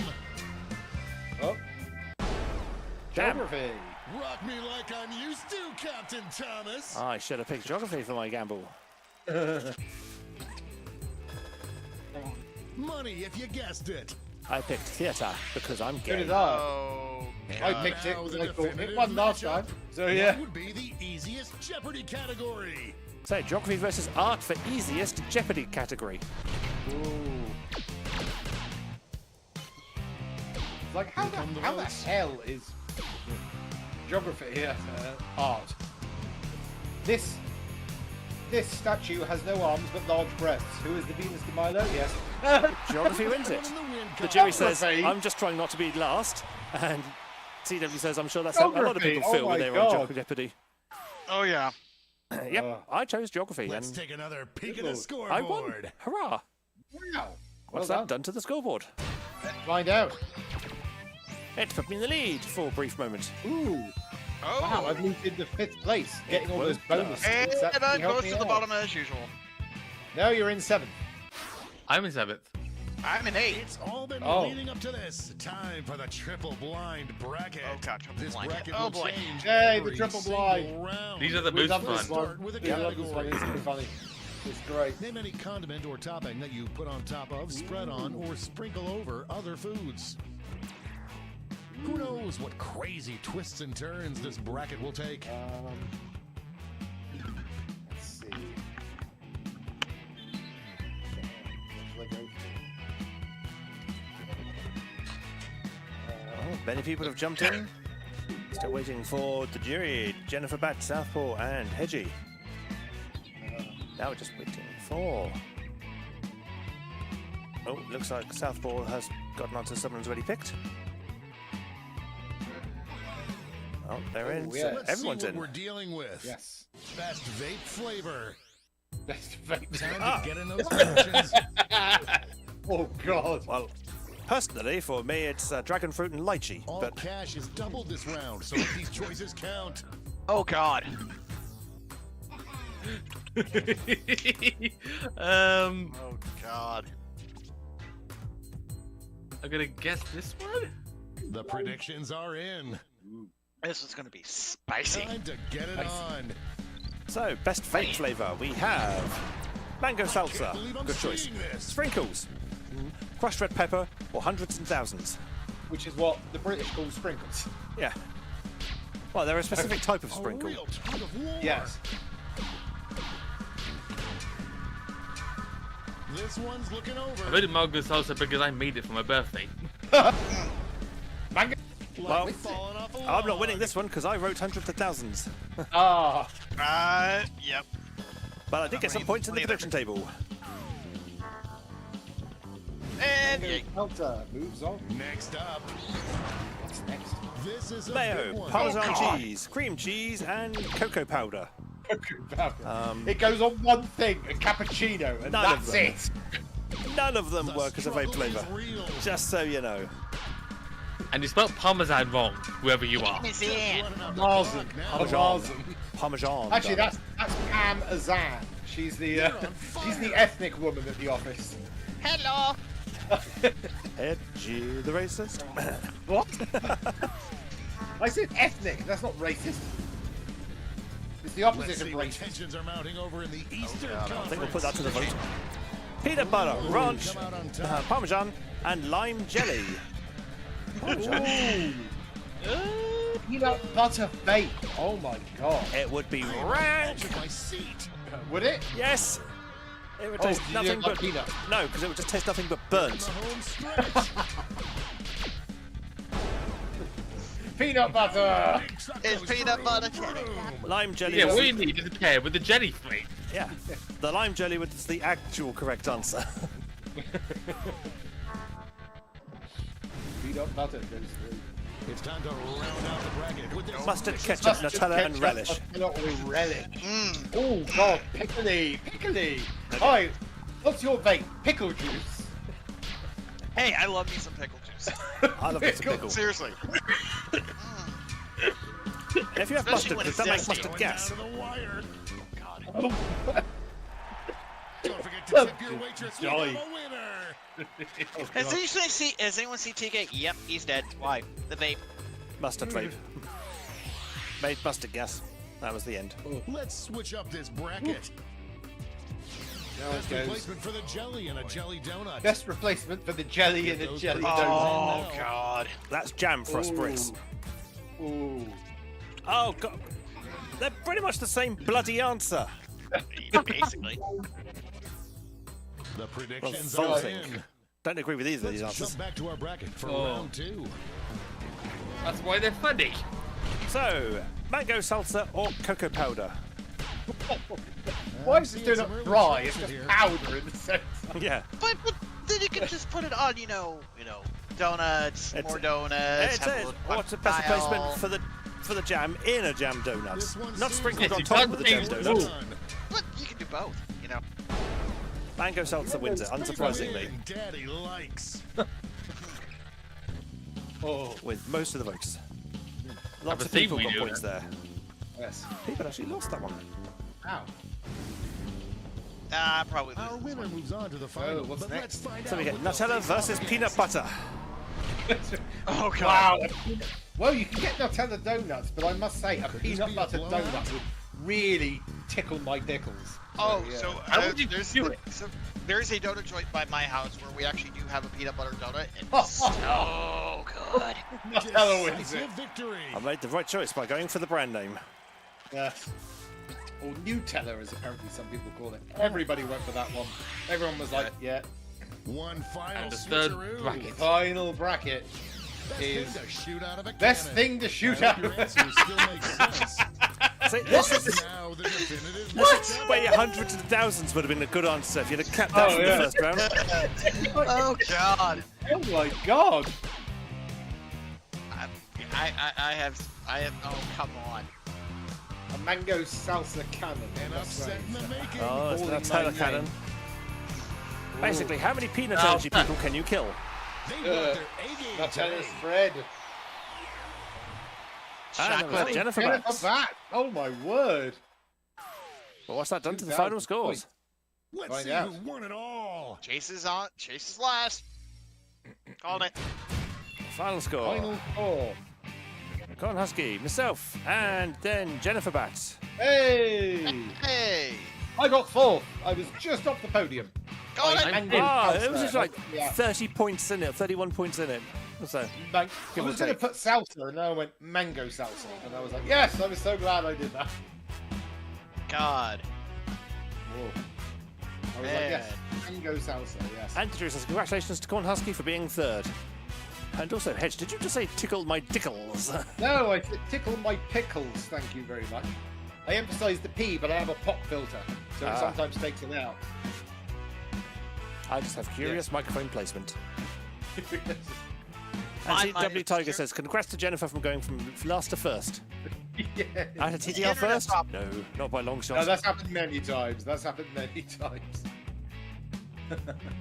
Oh. Damn. Geography. Rock me like I'm used to, Captain Thomas. I should have picked Geography for my gamble. Money if you guessed it. I picked Theatre because I'm So gay. did I. Oh. I picked it Now because the I thought it definitive won last matchup. time. So What yeah. would be the easiest Jeopardy category? So, Geography versus Art for easiest Jeopardy category. Like how come the the votes. hell is geography here art? This statue has no arms but large breasts. Who is the Venus de Milo? Yes. Geography wins it. Win the win, The jury says, Geography. I'm just trying not to be last. And CW says, I'm sure that's how a lot of Geography, people oh feel when my they're on God. Jeopardy. Oh yeah. Yep, I chose Geography. Let's And take another peek Good at the lord. I won. scoreboard. Hurrah. Wow. What's Well that done to the scoreboard? Let's find out. It put me in the lead for a brief moment. Ooh. Oh. Wow, I've moved into 5th place, getting all those won't bonus. And That I'm really helped close me to the out. bottom as usual. Now you're in 7th. I'm in 7th. I'm in 8. It's all been Oh. leading up to this. Time for the triple blind bracket. Oh, God, triple This blind. bracket Oh, will boy. change Yay, the every triple single blind. round. These are the We most love this fun. one. Start with a We love this one. category. It's gonna be funny. It's great. Name any condiment or topping that you put on top of, spread on, or sprinkle over other foods. Who knows what crazy twists and turns this bracket will take? Let's see. What should I go Oh, many people have jumped in. Still waiting for the jury. Jennifer Batt, Southpaw, and Hedgie. Now we're just waiting for... Oh, looks like Southpaw has gotten onto someone's already picked. Oh, they're in. Oh, So yeah. Let's everyone's see what in. we're dealing with. Yes. Best vape flavor. Best vape. Time to get in those questions. Oh God. Well, personally, for me, it's dragon fruit and lychee. All But cash is doubled this round, so if these choices count. Oh God. um, Oh God. I'm gonna guess this one. The predictions are in. This is gonna be spicy. Time to get it on. so, best vape flavor, we have mango salsa. believe I'm Good choice. seeing this. Sprinkles, crushed red pepper, or hundreds and thousands. Which is what the British call sprinkles. Yeah. Well, they're a specific type of A sprinkle. real tug of war. Yes. This one's looking I over. voted mango salsa because I made it for my birthday. Mango. Well, Falling off a I'm not log. winning this one because I wrote hundreds of thousands. Ah. Yep. But I did get some points in the Neither. prediction table. And yay. Helter moves on. Next up, What's next? this is a big Mayo, one. Parmesan God. cheese, cream cheese, and cocoa powder. It goes on one thing, a cappuccino, and None of that's them. it. None of them The work as a vape struggle is flavor. real. Just so you know. And you spelled parmesan wrong, whoever you are. Is in. Running out the Parmesan. clock now. Parmesan. Parmesan. Actually, darling. that's Pam Azan. She's the You're on fire. she's the ethnic woman at the office. Hello. Edgy the racist. What? I said ethnic. That's not racist. It's the Let's opposite of see what racist. tensions are mounting over in the Eastern God, I I think we'll Conference. put that to the vote. Peanut butter, ranch, Come out on top. Parmesan, and lime jelly. Parmesan. Peanut butter vape. Oh my god. It would be I rank. imagine my seat. Would it? Yes. It would Oh, taste you nothing don't like but peanut? no, because it would just taste nothing but In the burnt. home stretch. peanut butter. It's peanut butter jelly. Lime jelly. Yeah, is- what you need is a pair with the jelly flake. Yeah, the lime jelly was the actual correct answer. Peanut butter goes through. It's time to round out the bracket with this Mustard, delicious ketchup, Mustard, Nutella, and ketchup, relish. Nutella, relish. Oh God, pickly. Hi, what's your vape? Pickle juice. Hey, I love me some pickle juice. I love it. Pickle. Seriously. And if you have Especially mustard, when does it's that make zesty. mustard going gas? down to the wire. God. Don't forget to tip your waitress. We have Joy. a winner. Has anyone seen TK? Yep, he's dead. Why? The vape. Mustard vape. Made mustard gas. That was the end. Let's switch up this bracket. Now it Best goes. replacement for the jelly and a jelly donut. Best replacement for the jelly and the jelly donut. Oh God. That's jam for us Brits. Ooh. Oh God. They're pretty much the same bloody answer. Basically. The Well, predictions full are think. in. Don't agree with either of these Let's answers. jump back to our bracket for Oh. round 2. That's why they're funny. So, mango salsa or cocoa powder? Why is this seeing some donut early dry? traction It's just here. powder in the center. Yeah. But then you can just put it on, donuts, It's- more donuts. It have a says, little what's the best style. replacement for the jam in a jam donut? This one Not seems sprinkled Yes, on you top can't of the jam say donut. Done. But you can do both, Mango salsa wins it, unsurprisingly, Daddy likes. Oh, with most of the votes. Lots a of people theme got we do points there. yes. People actually lost that one. Ow. Probably. Our winner moves on to the final. what's but next? let's find So we out get what they'll Nutella say versus about peanut this. butter. Oh God. Wow. Well, you can get Nutella donuts, but I must say, a Could this peanut be a butter blowout? donut would really tickle my dickles. Oh, yeah. so How would you do it? there's a donut joint by my house where we actually do have a peanut butter donut, and it's so good. Nutella wins it. Decisive victory. I made the right choice by going for the brand name. Yes. Or Nutella, as apparently some people call it. Everybody went for that one. Everyone was like, yeah. One final And the third switcheroo. bracket. Final bracket Best is thing to shoot out of a best cannon. thing to shoot I out hope your of. answers still make sense. See, this is Now the definitive this way hundreds of thousands would have been a good answer if you'd have kept that Oh, from yeah. the first round. Oh God. Oh my god! I have. Oh come on. A mango salsa cannon. An That's upset in the right. making. Oh, it's Calling Nutella my cannon. name. Basically, how many peanut Oh, allergy people can you kill? They Uh, brought their A-game Nutella's today. spread. And it was Jennifer Jennifer Batts. Bat. Oh my word! But what's that done to the 2,000 final scores? points. Let's Find see out. who won it all. Chase is on. Chase is last. Called it. Final score. Final score. Corn Husky, myself, and then Jennifer Batts. Hey! Hey. I got fourth. I was just off the podium. Called I it. mangled Ah, salsa. it was just like Yeah. 30 points in it, 31 points in it. So, I Give or was going to take. put salsa, and then I went mango salsa, and I was like, yes, I was so glad I did that. God. Whoa. I was like, yes, mango salsa, yes. and Drew says, congratulations to Corn Husky for being third. And also, Hedge, did you just say tickle my dickles? No, I said tickle my pickles, thank you very much. I emphasised the P, but I have a pop filter, so it sometimes takes it out. I just have curious microphone placement. Fine, And CW mine. Tiger says, congrats to Jennifer from going from last to first. Yeah. I had a TTR Internet first? problem. No, not by long No, shots. that's happened many times. That's happened many times.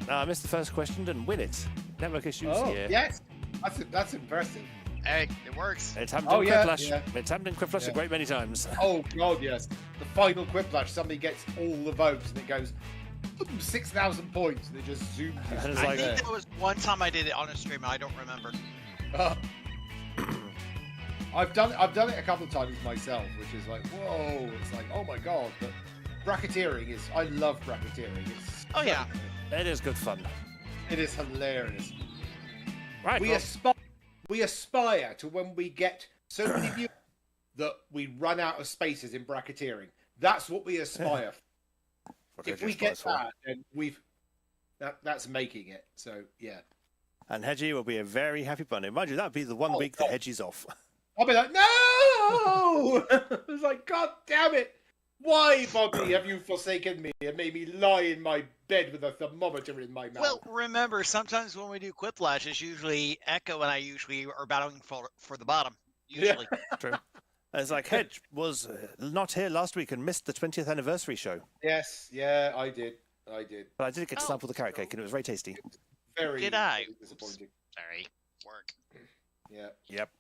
I missed the first question, didn't win it. Network issues Oh, here. yes. That's impressive. Hey, it works. It's happened Oh, in yeah, Quiplash. yeah. It's happened in Quiplash a Yeah. great many times. Oh, God, yes. The final quiplash, somebody gets all the votes, and it goes, 6,000 points, and it just zooms. And it's I like, think that was one time I did it on a stream. I don't remember. I've done it a couple of times myself, which is like, whoa, it's like, oh my god. But bracketeering is, I love bracketeering. It's Oh, yeah. it is good fun. it is hilarious. Right, We aspire to when we get so many views that we run out of spaces in bracketeering. That's what we aspire for. If we get that, then that's making it. So yeah. And Hedgie will be a very happy bunny. Mind you, that would be the 1 Oh, week that God. Hedgie's off. I'll be like, no! It's like, God damn it! Why, Bobby, have you forsaken me and made me lie in my bed with a thermometer in my mouth? Well, remember, sometimes when we do Quiplash, it's usually Echo and I usually are battling for the bottom. Usually. Yeah. True. It's like Hedge was not here last week and missed the 20th anniversary show. Yes, yeah, I did. But I did get to sample the carrot cake and it was very tasty. Very, Did I? very disappointing. Sorry. Work. Yeah. Yep.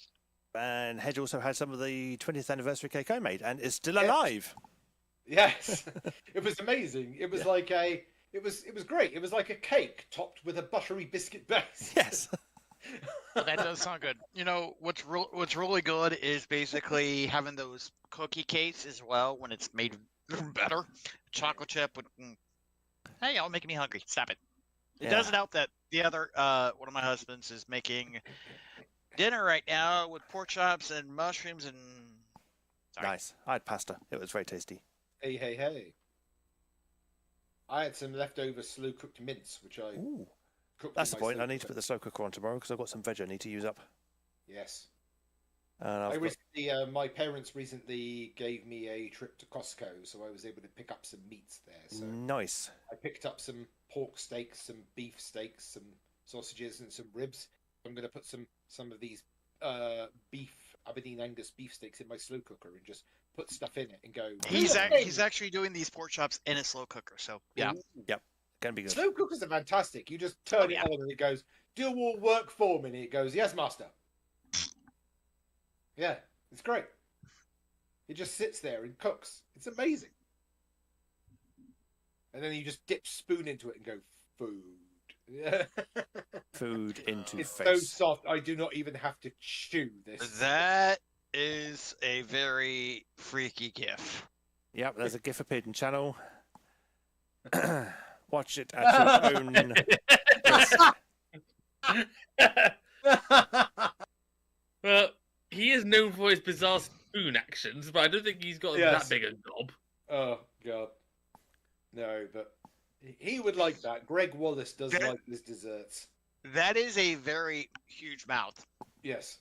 And Hedge also had some of the 20th anniversary cake I made and is still alive. Yes. It was amazing. It was like it was great. It was like a cake topped with a buttery biscuit base. Yes. That does sound good. You know, what's really good is basically having those cookie cakes as well when it's made better. Chocolate chip with... Hey, y'all making me hungry. Stop it. It doesn't help that the other, one of my husbands is making dinner right now with pork chops and mushrooms and... Sorry. Nice. I had pasta. It was very tasty. Hey. I had some leftover slow-cooked mince, which I Ooh. cooked. That's the in my point. I slow need to put the slow cooker on tomorrow because I've got some veg I need to use up. Yes. And My parents recently gave me a trip to Costco, so I was able to pick up some meats there. So Nice. I picked up some pork steaks, some beef steaks, some sausages, and some ribs. I'm going to put some of these Aberdeen Angus beef steaks in my slow cooker and just put stuff in it and go. He's actually doing these pork chops in a slow cooker, so yeah. Yep. Gonna be good. Slow cookers are fantastic. You just turn it on and it goes, do all work for me. And it goes, yes, master. Yeah, it's great. It just sits there and cooks. It's amazing. And then you just dip spoon into it and go, food. Yeah. Food into It's face. so soft, I do not even have to chew this. That is a very freaky gif. Yep, there's a GIF appeared in channel. Watch it at your own risk. Well, he is known for his bizarre spoon actions, but I don't think he's got that big a gob. Oh, God. No, but he would like that. Greg Wallace does like his desserts. That is a very huge mouth. Yes.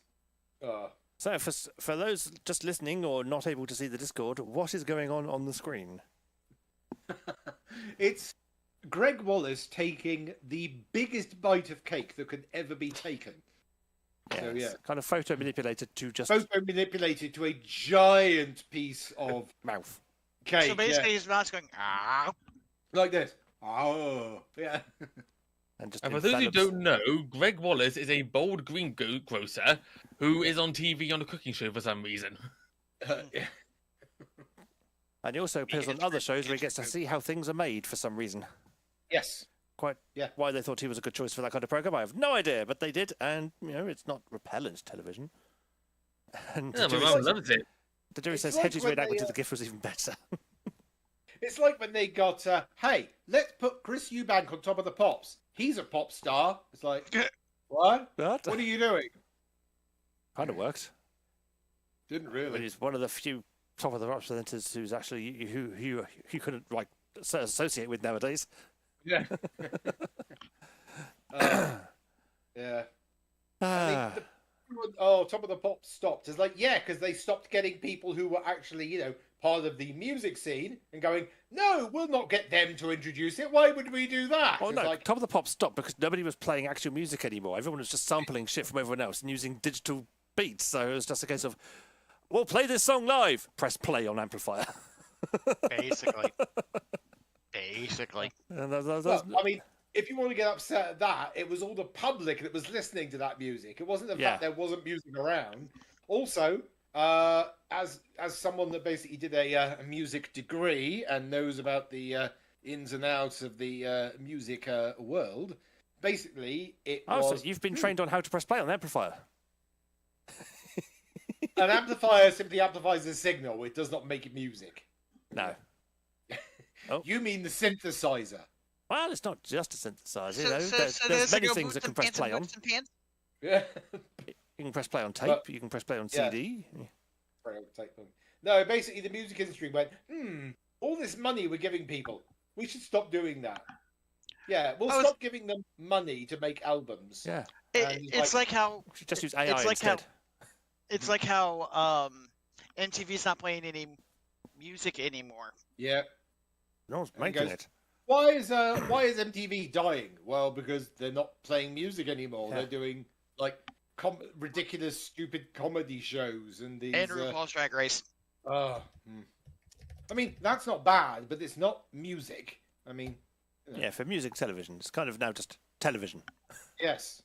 So for those just listening or not able to see the Discord, what is going on the screen? It's Greg Wallace taking the biggest bite of cake that could ever be taken. Yes. So, yeah. Kind of photo manipulated to just... Photo manipulated to a giant piece of mouth. cake. So basically his mouth's going, ah. Like this. Oh, yeah. And for those who don't know, Greg Wallace is a bold greengrocer who is on TV on a cooking show for some reason. Yeah. And he also appears on other shows where he gets to see how things are made for some reason. Yes. Why they thought he was a good choice for that kind of program, I have no idea, but they did, and it's not repellent television. And Yeah, my mum loves it. The jury says like Hedges' when reenactment they, of the GIF was even better. It's like when they got, hey, let's put Chris Eubank on top of the Pops. He's a pop star. It's like, what? What? What are you doing? Kind of worked. Didn't But really. he's one of the few top of the representatives who's actually who you couldn't associate with nowadays. Yeah. Yeah. Top of the Pops stopped. It's like, yeah, because they stopped getting people who were actually, part of the music scene and going, no, we'll not get them to introduce it. Why would we do that? Oh It's no, like, Top of the Pops stopped because nobody was playing actual music anymore. Everyone was just sampling shit from everyone else and using digital beats. So it was just a case of, we'll play this song live. Press play on amplifier. Basically. And well, I mean, if you want to get upset at that, it was all the public that was listening to that music. It wasn't the fact there wasn't music around. Also, as someone that basically did a music degree and knows about the ins and outs of the music world, basically it was... So you've been trained on how to press play on an amplifier. An amplifier simply amplifies the signal. It does not make it music. No. Oh. You mean the synthesizer. Well, it's not just a synthesizer. So There's many go things that can press play on. Yeah. You can press play on tape. You can press play on CD. No, basically the music industry went, all this money we're giving people, we should stop doing that. Yeah, we'll stop giving them money to make albums. Yeah. It's like how... We should just use AI instead. It's like how MTV's not playing any music anymore. Yeah. No one's And he making goes, it. Why is MTV dying? Well, because they're not playing music anymore. Yeah. They're doing like ridiculous, stupid comedy shows and these. And RuPaul's Drag Race. I mean, that's not bad, but it's not music. I mean, you know, Yeah, for music television, it's kind of now just television. yes,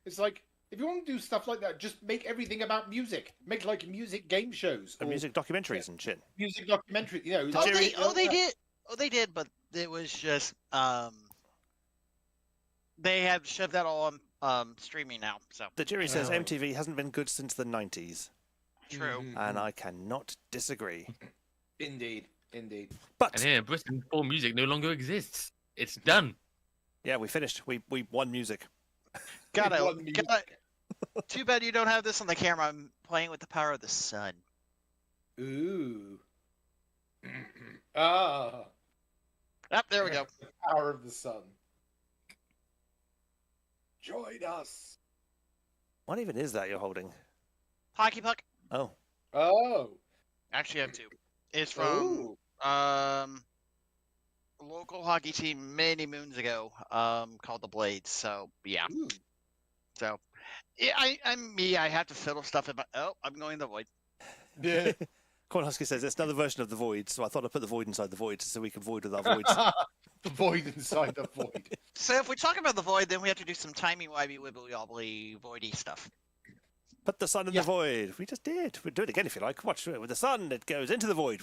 it's like if you want to do stuff like that, just make everything about music. Make like music game shows And or music documentaries and shit. music documentary. You know, They did, but it was just they have shoved that all on streaming now. So The jury says Oh. MTV hasn't been good since the 90s, true. Mhm. and I cannot disagree. Indeed. But And here in Britain, full music no longer exists. It's done. yeah, we finished. We won music. Gotta. Too bad you don't have this on the camera. I'm playing with the power of the sun. Ooh. Ah. There we go. The power of the sun. Join us. What even is that you're holding? Hockey puck. Oh, Oh. Actually, I have two. It's from Ooh. local hockey team many moons ago, called the Blades. So yeah. Ooh. So yeah, I'm me. I have to fiddle stuff in my. Oh, I'm going the void. Yeah. Cornhusker says it's another version of the void, so I thought I'd put the void inside the void so we can void with our voids. The void inside the void. So if we talk about the void, then we have to do some timey-wimey, wibbly-wobbly, voidy stuff. Put the sun in Yeah. the void. We just did. We'll do it again if you like. Watch with the sun. It goes into the void.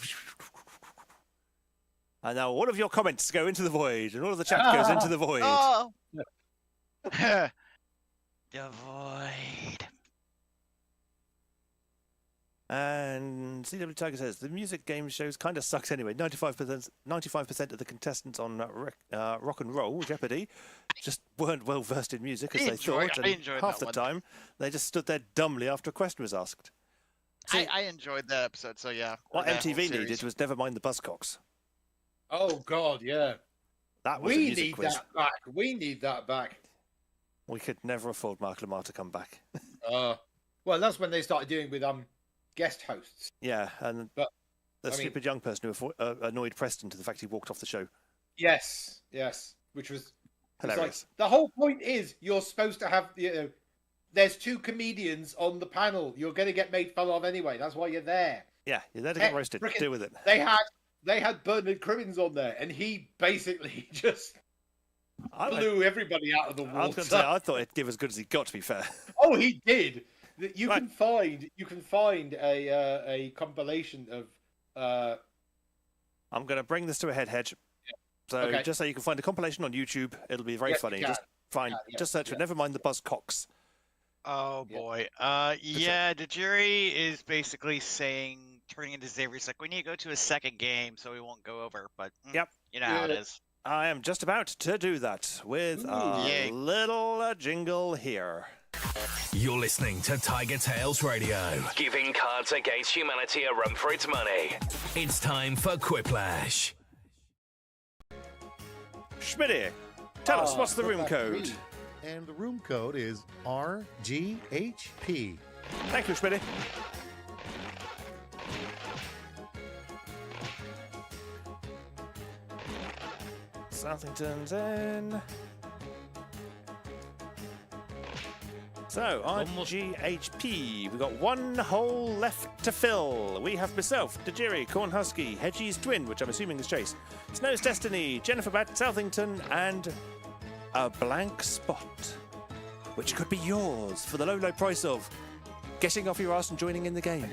And now all of your comments go into the void, and all of the chat goes into the void. Oh. The void. And CW Tiger says the music game shows kind of sucks anyway. 95% of the contestants on Rock and Roll Jeopardy just weren't well versed in music as they thought, I and enjoyed half that the one. time they just stood there dumbly after a question was asked. See, I enjoyed that episode, so yeah. what that whole MTV series. needed was Never Mind the Buzzcocks. Oh God, yeah. That was a We music need quiz. that back. We need that back. We could never afford Mark Lamar to come back. Well, that's when they started doing with guest hosts. Yeah, and But, the I mean- stupid young person who annoyed Preston to the fact he walked off the show. Yes, which was it's like, Hilarious. the whole point is you're supposed to have there's two comedians on the panel. You're going to get made fun of anyway. That's why you're there. Yeah, you're there to get Heck, roasted. frickin- Deal with it. They had Bernard Crimmins on there, and he basically just blew everybody out of the I was water. going to say, I thought it'd give as good as he got, to be fair. Oh, he did. You Right. can find a compilation of I'm going to bring this to a head, Hedge. So Okay. just so you can find a compilation on YouTube, it'll be very Yes, you funny. can. Just find, Yeah, just search for yeah. Never Mind the Buzzcocks. Oh Yeah. boy. Yeah, the jury is basically turning into Xavier's like, we need to go to a second game so we won't go over, but Yep. you know how it Yeah. is. I am just about to do that with a Yay. little jingle here. You're listening to TigerTails Radio, giving Cards Against Humanity a run for its money. It's time for Quiplash. Schmitty, tell us, what's the room code? And the room code is RGHP. Thank you, Schmitty. Southington's in. So, One more- RGHP, we've got one hole left to fill. We have myself, Tajiri, Cornhusky, Hedgie's twin, which I'm assuming is Chase, Snow's Destiny, Jennifer Bat, Southington, and a blank spot, which could be yours for the low, low price of getting off your ass and joining in the game.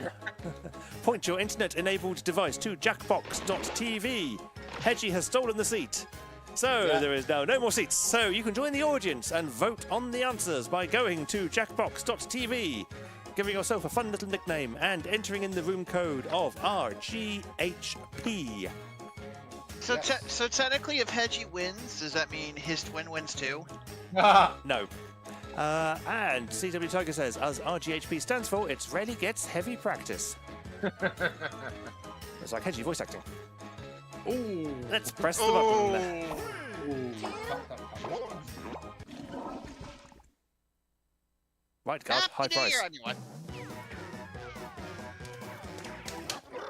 Point your internet-enabled device to jackbox.tv. Hedgie has stolen the seat. So there is now no more seats. So you can join the audience and vote on the answers by going to jackbox.tv, giving yourself a fun little nickname and entering in the room code of RGHP. So, Yes. so technically, if Hedgie wins, does that mean his twin wins too? No. And CW Tiger says, as RGHP stands for, it rarely gets heavy practice. It's like Hedgie voice acting. Ooh. Let's press the button. Right, guys, high Happy New price. Year, everyone.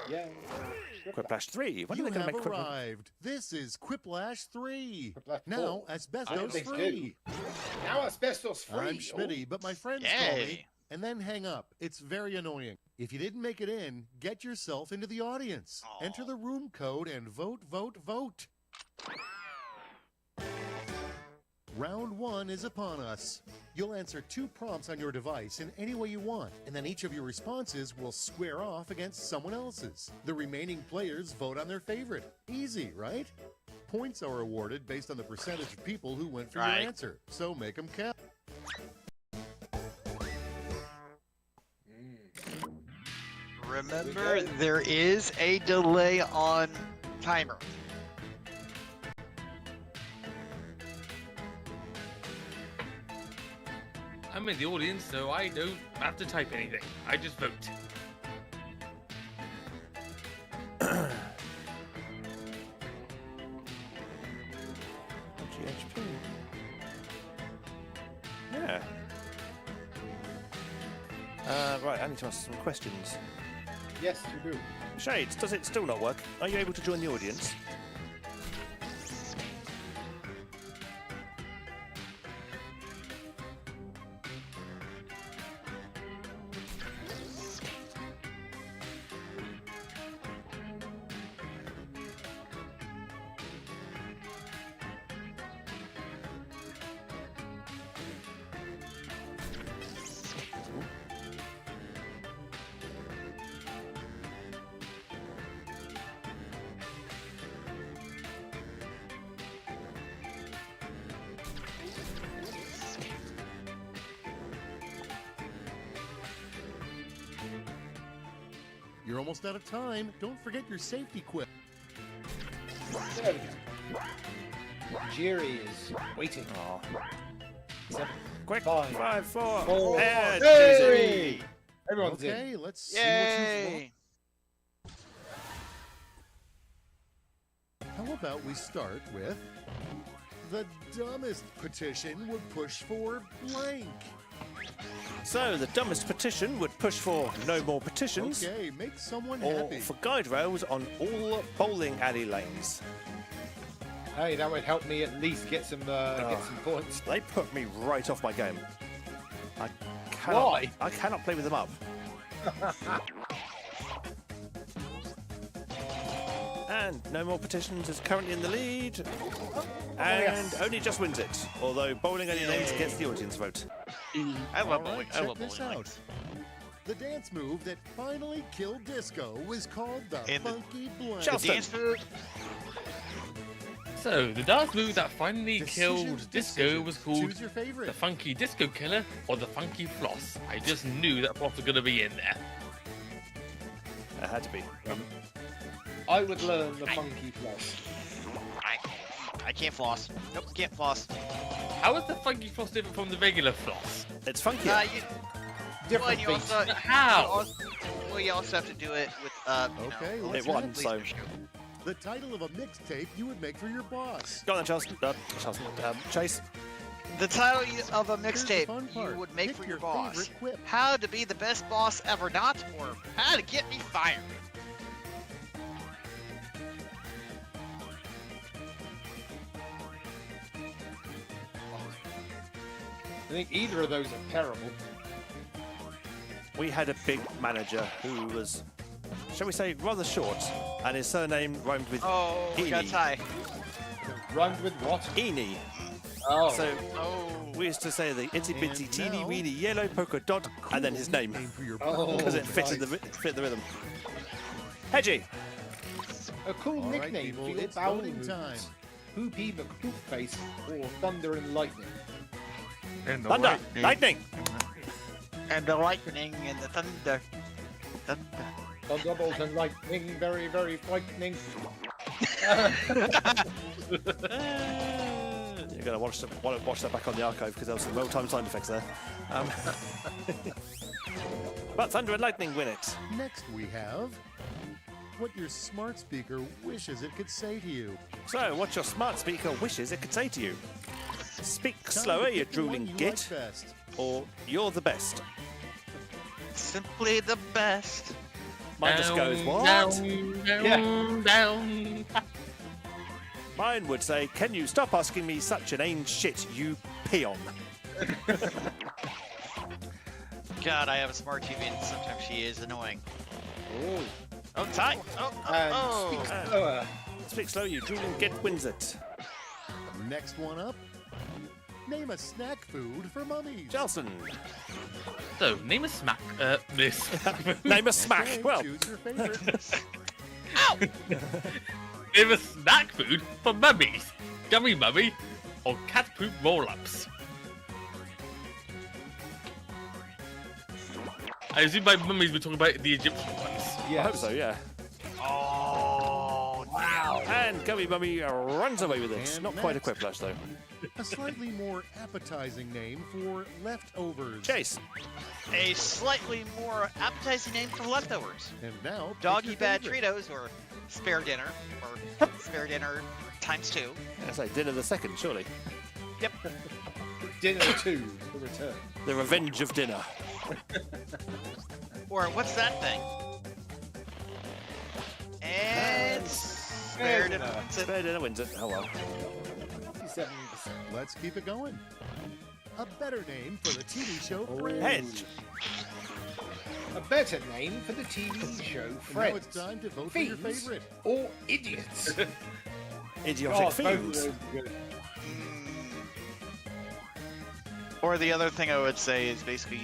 Yeah. Quiplash 3. When You are they going have to make Quiplash? arrived. This is Quiplash 3. Quiplash Now, 4. asbestos think free. Now asbestos free. I'm Schmitty, but my friends call me, Yay. and then hang up. It's very annoying. If you didn't make it in, get yourself into the audience. Aw. Enter the room code and vote, vote, vote. Round 1 is upon us. You'll answer 2 prompts on your device in any way you want, and then each of your responses will square off against someone else's. The remaining players vote on their favorite. Easy, right? Points are awarded based on the percentage of people who went for Right. your answer, so make them count. Remember, there is a delay on timer. I'm in the audience, so I don't have to type anything. I just vote. GHP. Yeah. Right, I need to ask some questions. Yes, you do. Shades, does it still not work? Are you able to join the audience? You're almost out of time. Don't forget your safety quip. There we go. Jerry is waiting. Oh. 7, Quick! 5, 5, 4. 4, Yeah, 3. Susie. Everyone's in. Okay, let's see what you've Yay! won. How about we start with the dumbest petition would push for blank. So, the dumbest petition would push for no more petitions, Okay, make someone or happy. for guide rails on all bowling alley lanes. Hey, that would help me at least get some points. They put me right off my game. I cannot, Why? I cannot play with them up. And no more petitions is currently in the lead. And yes. only just wins it. Although bowling alley lanes gets the audience vote. I love All bowling. right, I check love this bowling. out. The dance move that finally killed disco was called the And the- funky blank. Charleston. Dance move. So, the dance move that finally Decisions, killed disco decisions. was called Choose your favorite. the Funky Disco Killer or the Funky Floss. I just knew that floss was going to be in there. It had to be. I would learn the funky floss. I can't floss. Nope, can't floss. How is the Funky Floss different from the regular floss? It's funky. You, Different well, you beats. also, How? you also have to do it with Okay, you know, let's It won, hear it. so. The title of a mixtape you would make for your boss. Go on then, Chase. The title of a Here's the mixtape fun part. you would make Pick for your boss. favorite quip. How to be the best boss ever not, or how to get me fired. I think either of those are terrible. We had a big manager who was, shall we say, rather short, and his surname rhymed with Oh, we got a Heaney. tie. Rhymed with what? Eeny. Oh. So Oh. we used to say the itsy bitsy And teeny now- weeny yellow polka dot, and then his name, For your Oh. because it fitted nice. fit the rhythm. Hedgie. A cool All right, nickname people, for your it's bowling voting time. moves. Hoopy McHoopface or Thunder and Lightning. And the Thunder. Lightning. And the lightning and the thunder. Thunder. Thunderbolt and Lightning, very, very frightening. You're going to watch that back on the archive because there was some well-timed sound effects there. But Thunder and Lightning win it. Next we have what your smart speaker wishes it could say to you. So, what your smart speaker wishes it could say to you. Speak Time slower, to you pick the one drooling you git, like best. or you're the best. Simply the best. Mine just goes, what? Down. Mine would say, can you stop asking me such inane shit, you peon? God, I have a smart TV and sometimes she is annoying. Oh. Oh, tie! Oh. Speak slow, you drooling get wins it. Next one up. Name a snack food for mummies. Jelson. So, name a smack. Miss. Name a smack. Okay, Well, choose your favorite. Ow! Name a snack food for mummies. Gummy mummy or cat poop roll-ups. I assume by mummies we're talking about the Egyptian ones. I hope so, yeah. Oh, wow. And Gummy Mummy runs away with it. And Not quite a next. quiplash, though. A slightly more appetizing name for leftovers. Chase. A slightly more appetizing name for leftovers. And now, pick Doggy your Bad favorite. Tritos or spare dinner times 2. I say dinner the second, surely. Yep. Dinner 2, the return. The revenge of dinner. Or what's that thing? And spare dinner. Spare dinner wins it. Oh well. 57%. Let's keep it going. A better name for the TV show Friends. Hedge. A better name for the TV show And now Friends. it's time to vote for your Fiends favorite. or idiots. Idiotic God, both of fiends. those are good. Or the other thing I would say is basically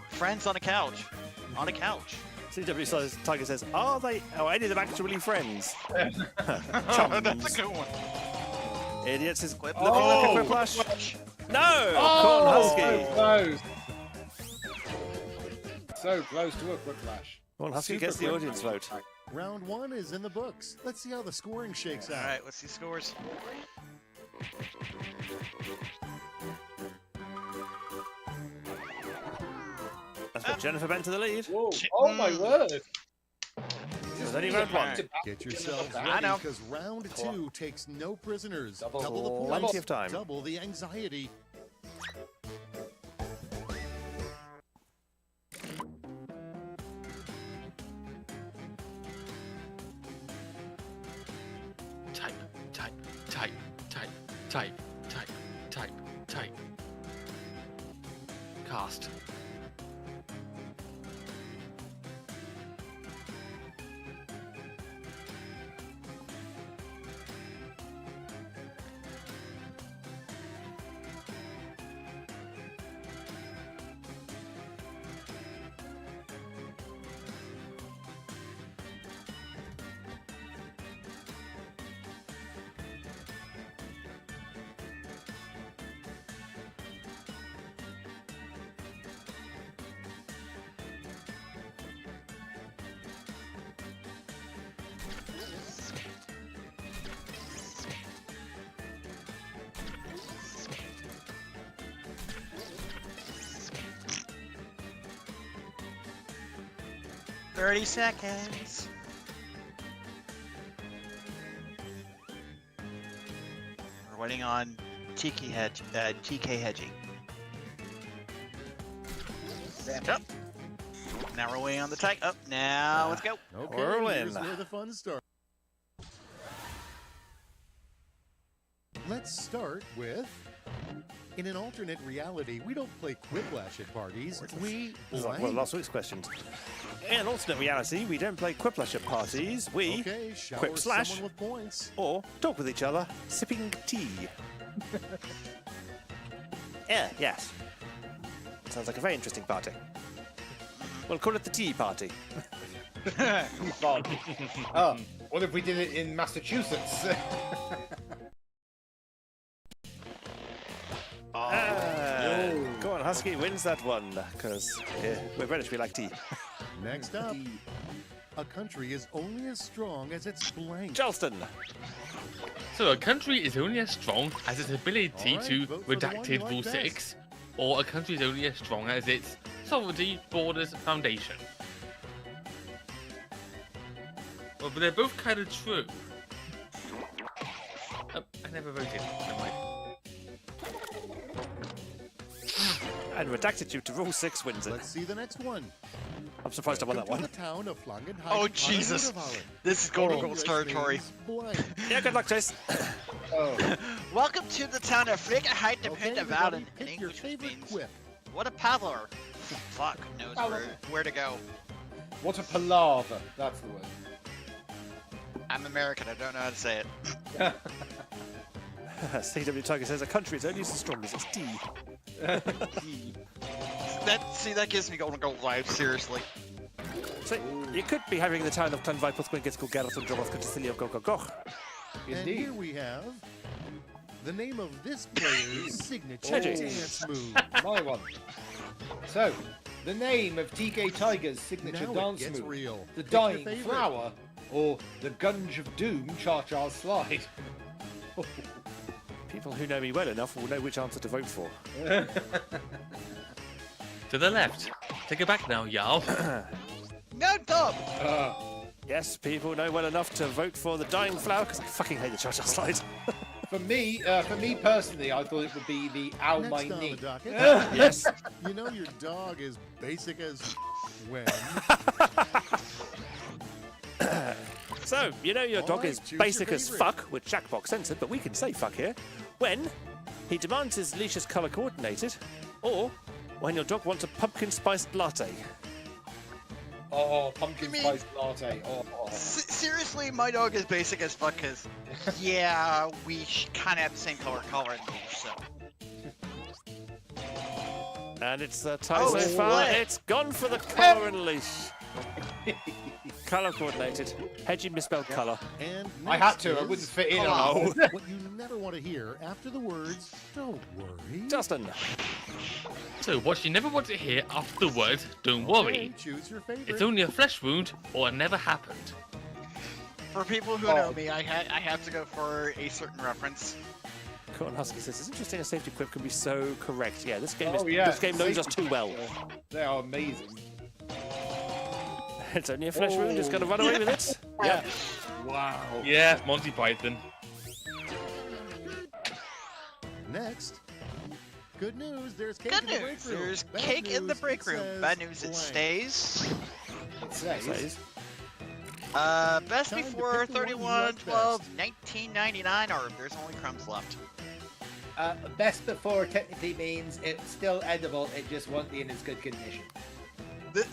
friends on a couch. On a couch. CW says, Tiger says, are they? Oh, any of them actually friends? That's a good one. Idiots is Clip. looking like a quiplash. No! Corn Husky. So close. So close to a quiplash. Corn Husky Super gets the quick. audience vote. Round 1 is in the books. Let's see how the scoring shakes out. All right, let's see scores. That's put Jennifer Bent to the lead. Whoa. Oh my word. There's only round one. Get yourselves I ready know. because round 2 takes no prisoners. Double. Double the points. Plenty of time. Double the anxiety. Type. Cast. $30 seconds. We're waiting on TK hedging. Up. Now we're waiting on the tag. Up. Now let's go. Okay, Whirl in. here's where the fun starts. Let's start with... In an alternate reality, we don't play quiplash at parties. We This is like one of blank. last week's questions. In an alternate reality, we don't play quiplash at parties. We Okay, shower quip slash someone with points. or talk with each other, sipping tea. Yes. Sounds like a very interesting party. We'll call it the tea party. God. Oh, what if we did it in Massachusetts? Go on, Husky wins that one, because we're British, we like tea. Next up, a country is only as strong as its blank. Charleston. So a country is only as strong as its ability All right, to vote for the one redacted you like Rule best. 6, or a country is only as strong as its sovereignty, borders, foundation. Well, but they're both kind of true. Oh, I never voted. Never mind. And redacted you to Rule 6 wins it. Let's see the next one. I'm surprised I won that one. The town of Flangenheim Oh, Jesus. This is Golden Goals territory. Yeah, good luck, Chase. Oh. Welcome to the town of Flangenheim, Okay, of Valen, in pick your English, which favorite means, quip. what a paddler. Fuck knows where to go. What a palaver. That's the word. I'm American, I don't know how to say it. CW Tiger says a country is only as strong as its D. That gives me Golden Goals vibes, seriously. So, you could be having the town of Clonvaipus when gets called Gareth and Drogoth Catilio Gogogoch. And Indeed. here we have the name of this player's signature Hedgie. dance move. My one. So, the name of TK Tiger's signature Now it dance gets move. real. The Pick your Dying favorite. Flower, or the Gunge of Doom Cha-Cha Slide. People who know me well enough will know which answer to vote for. To the left. Take it back now, y'all. No, Dom! Yes, people know well enough to vote for the Dying Flower because I fucking hate the Cha-Cha Slide. For me personally, I thought it would be the Ow My Next on the Knee. docket. Yes. You know your dog is basic as when. So, you know your dog Alright, is choose your basic as favourite. fuck, with Jackbox censored, but we can say fuck here, when he demands his leash is colour coordinated, or when your dog wants a pumpkin spiced latte. Oh, pumpkin You mean- spice latte. Oh. Seriously, my dog is basic as fuck, cause, yeah, we kind of have the same color in the leash, so. And it's a tie Oh, so far, split. it's gone for the colour and leash. Colour coordinated. Hedgie misspelled colour. And I had next to, I is wouldn't fit in on Oh. what you never want to hear after the words, don't worry. Justin. So, what you never want to hear after the word, don't Okay, worry. choose your favorite. It's only a flesh wound, or it never happened. For people who know me, I have to go for a certain reference. Cotton Husky says, it's interesting a safety quip can be so correct. Yeah, this game, Oh, yeah, this game knows us safety too well. They are amazing. It's only a flesh wound, just gonna run away with it. Yeah. Wow. Yeah, Monty Python. Next. Good news, there's cake Good in the break news, room. there's Bad cake in the news, break it room. says Bad news, it blank. stays. It says. Says, Best Time to before pick the one you 31 like 12 best. 1999, or there's only crumbs left. Best before technically means it's still edible, it just won't be in as good condition.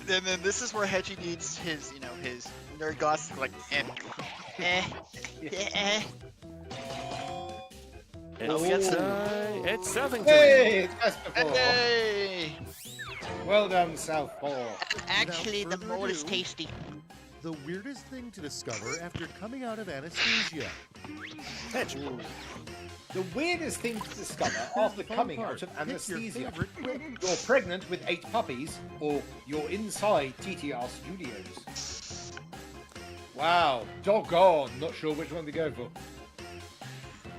And then this is where Hedgie needs his, his nerd glasses, like, it's serving to Hey, it's best before. Hey! Well done, Southpaw. Actually, the further mold is ado- tasty. The weirdest thing to discover after coming out of anesthesia. Hedge. The weirdest thing to discover after Fun coming part. out of Pick your anesthesia. favorite quip. You're pregnant with 8 puppies, or you're inside TTR Studios. Wow, doggone. Not sure which one to go for.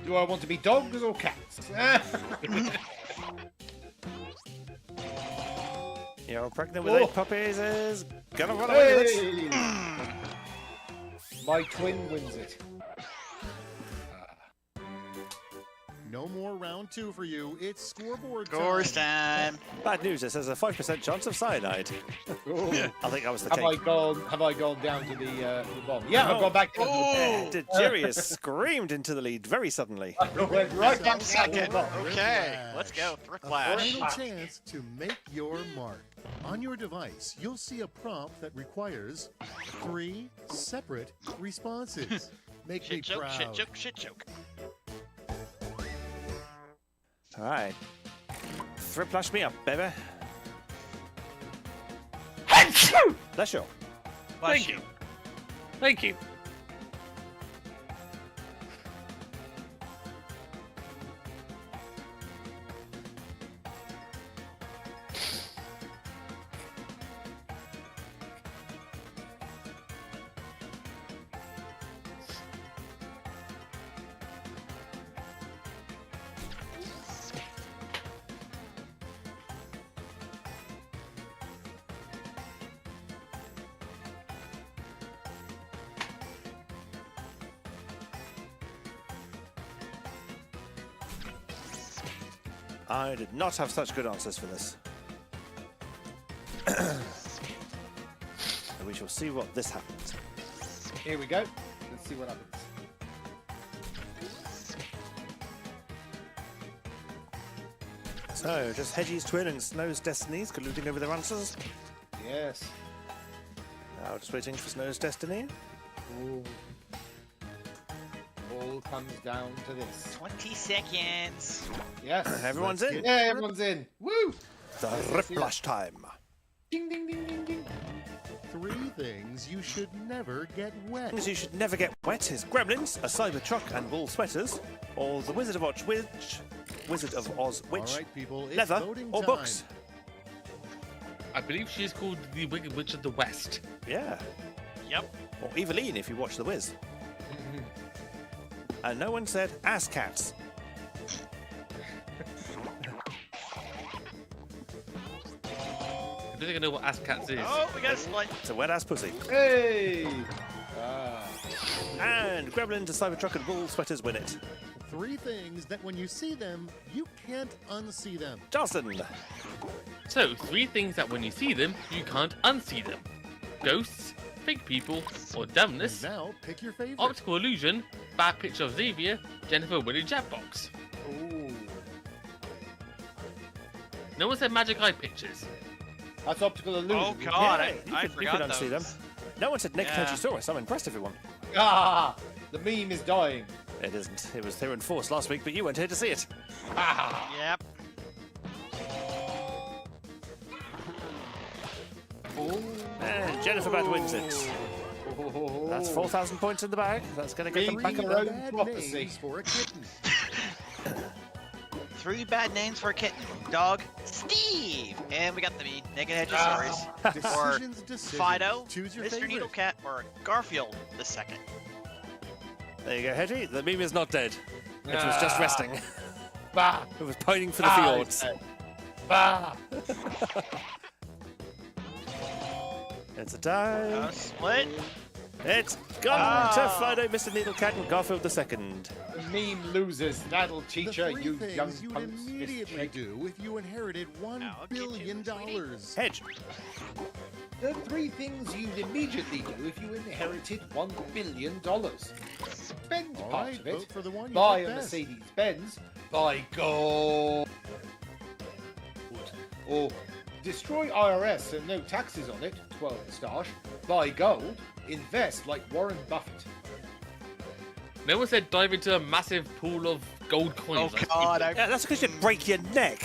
Do I want to be dogs or cats? You're pregnant with Oh. 8 puppies is gonna run away with it. Hey! My twin wins it. No more round 2 for you. It's scoreboard Course time. time. Bad news, it says a 5% chance of cyanide. Oh. I think that was the Have I cake. gone down to the bomb? Yeah, No. I've gone back to Oh! Dejirius screamed into the lead very suddenly. the went right back to the Second. bomb. Okay, let's go. A Flash. final chance to make your mark. On your device, you'll see a prompt that requires 3 separate responses. Make me Shit joke, proud. shit joke, shit joke. Alright. Flash me up, baby. Bless you. Thank you. Thank you. I did not have such good answers for this. we shall see what this happens. Here we go. Let's see what happens. So, just Hedgie's twin and Snow's Destinies colluding over their answers. Yes. Now, just waiting for Snow's Destiny. Ooh. All comes down to this. 20 seconds. Yes. Everyone's in. Yeah, everyone's in. Woo! The Riplash time. Ding, ding, ding, ding, ding. 3 things you should never get wet. Things you should never get wet is Gremlins, a Cybertruck and wool sweaters, or the Wizard of Oz Witch, All right, people, it's leather, voting or time. books. I believe she is called the Wicked Witch of the West. Yeah. Yep. Or Eveline if you watch The Wiz. And no one said ass cats. I don't think I know what Ass Cats is. Oh, we got a split. It's a wet ass pussy. Hey! Ah. And Gremlins, a Cybertruck and wool sweaters win it. 3 things that when you see them, you can't unsee them. Jocelyn. So, 3 things that when you see them, you can't unsee them. Ghosts, fake people, or dumbness, Now, pick your favorite. optical illusion, bad picture of Xavier, Jennifer winning Jackbox. Ooh. No one said magic eye pictures. That's optical illusion. Oh, God. Yeah, I you forgot could unsee them. those. No one said Nick Yeah. Tojisaurus. I'm impressed, everyone. Ah! The meme is dying. It isn't. It was here in force last week, but you weren't here to see it. Ah! Yep. And Jennifer Bad wins it. That's 4,000 points in the bag. That's going to get them back Reading up your there. own Bad prophecy. names for a kitten. 3 bad names for a kitten. Dog, Steve. And we got the Naked Hedgesaurus. Or Decisions. Fido, Choose your Mr. favorite. Needlecat, or Garfield the second. There you go, Hedgie. The meme is not dead. It was just Ah. resting. Bah! It was pining for the Ah, fjords. it's dead. Bah! It's a tie. Split. It's gone to Fido, Mr. Needlecat, and Garfield the second. The meme loses. That'll teach The her, 3 you young things you'd punks. immediately do if you inherited $1 I'll get you, billion. sweetie. Hedge. The 3 things you'd immediately do if you inherited $1 billion. Spend All part right, of it. vote for the one you Buy like a best. Mercedes-Benz. Buy gold. Or destroy IRS and no taxes on it. 12 stash. Buy gold. Invest like Warren Buffett. No one said dive into a massive pool of gold Oh, coins. God. Yeah, that's because you'd break your neck.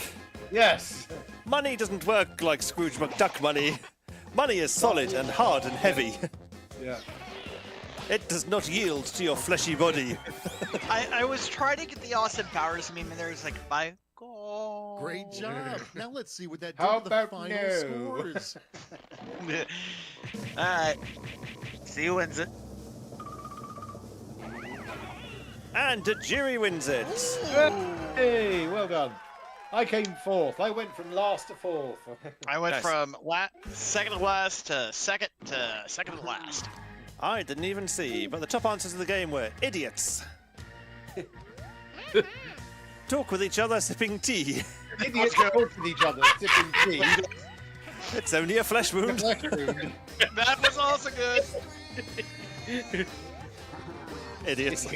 Yes. Money doesn't work like Scrooge McDuck money. Money is solid and hard and heavy. Yeah. It does not yield to your fleshy body. I was trying to get the Austin Powers meme, and there's like, my God. Great job. Now let's see what that did How to the about final no? scores. Alright. See who wins it. And Tajiri wins it. Hey, well done. I came 4th. I went from last to 4th. I went Nice. from second to last to second to last. I didn't even see, but the top answers of the game were idiots. Talk with each other sipping tea. Idiots talk with each other, sipping tea. It's only a flesh wound. That was also good. Idiots.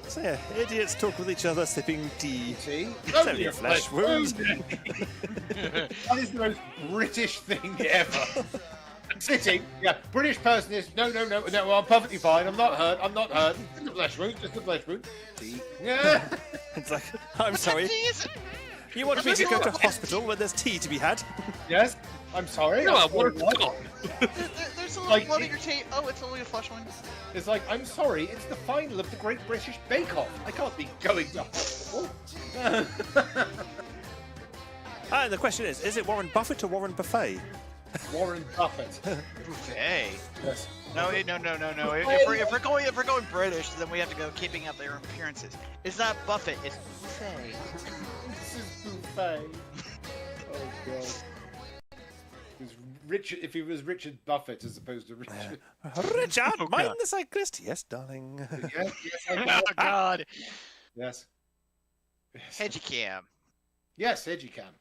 So yeah, idiots talk with each other sipping tea. See? It's only a flesh wound. That is the most British thing ever. Sitting, yeah, British person is, no, I'm perfectly fine, I'm not hurt, just a flesh wound, tea. Yeah. It's like, I'm sorry. You want me to go to hospital when there's tea to be had? Yes, I'm sorry. No, I I'm want sorry, to what? There's a little Like, blood in your tape. Oh, it's only a flesh one. It's like, I'm sorry, it's the final of the Great British Bake Off. I can't be going to hospital. And the question is it Warren Buffett or Warren Buffet? Warren Buffett. Buffet. Yes. No. If we're going British, then we have to go keeping up their appearances. It's not Buffett. It's buffet. This is buffet. Oh god. If he was Richard Buffett as opposed to Richard. Richard, mind the cyclist. Yes, darling. Yes, I Oh know. God. Yes. Hedgecam. Yes, Edgy Cam.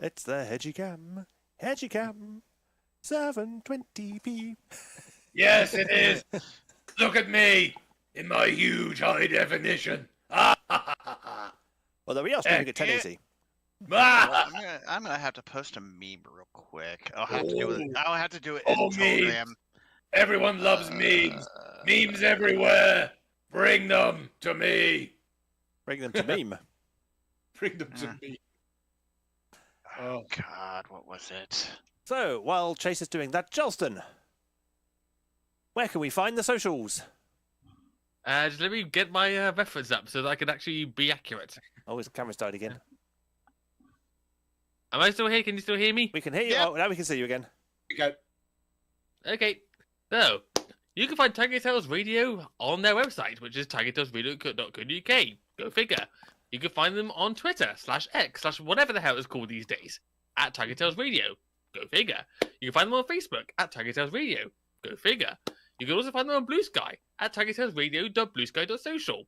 It's the Hedgicam. Hedgicam. 720p. Yes, it is. Look at me in my huge high definition. Well, there we are. Speaking at 1080. Well, I'm gonna have to post a meme real quick. I'll have to do it. I'll have to do it in Telegram. Everyone loves memes. Memes everywhere. Bring them to me. Bring them to meme. Bring them to me. Oh God, what was it? So, while Chase is doing that, Jelston, where can we find the socials? Just let me get my reference up so that I can actually be accurate. Oh, his camera's died again. Am I still here? Can you still hear me? We can hear you. Yeah. Oh, now we can see you again. Go. Okay. So, you can find TigerTails Radio on their website, which is tigertailsradio.co.uk. Go figure. You can find them on Twitter, /X, /whatever the hell it's called these days, at TigerTails Radio. Go figure. You can find them on Facebook, at TigerTails Radio. Go figure. You can also find them on Blue Sky, at tigertailsradio.bluesky.social.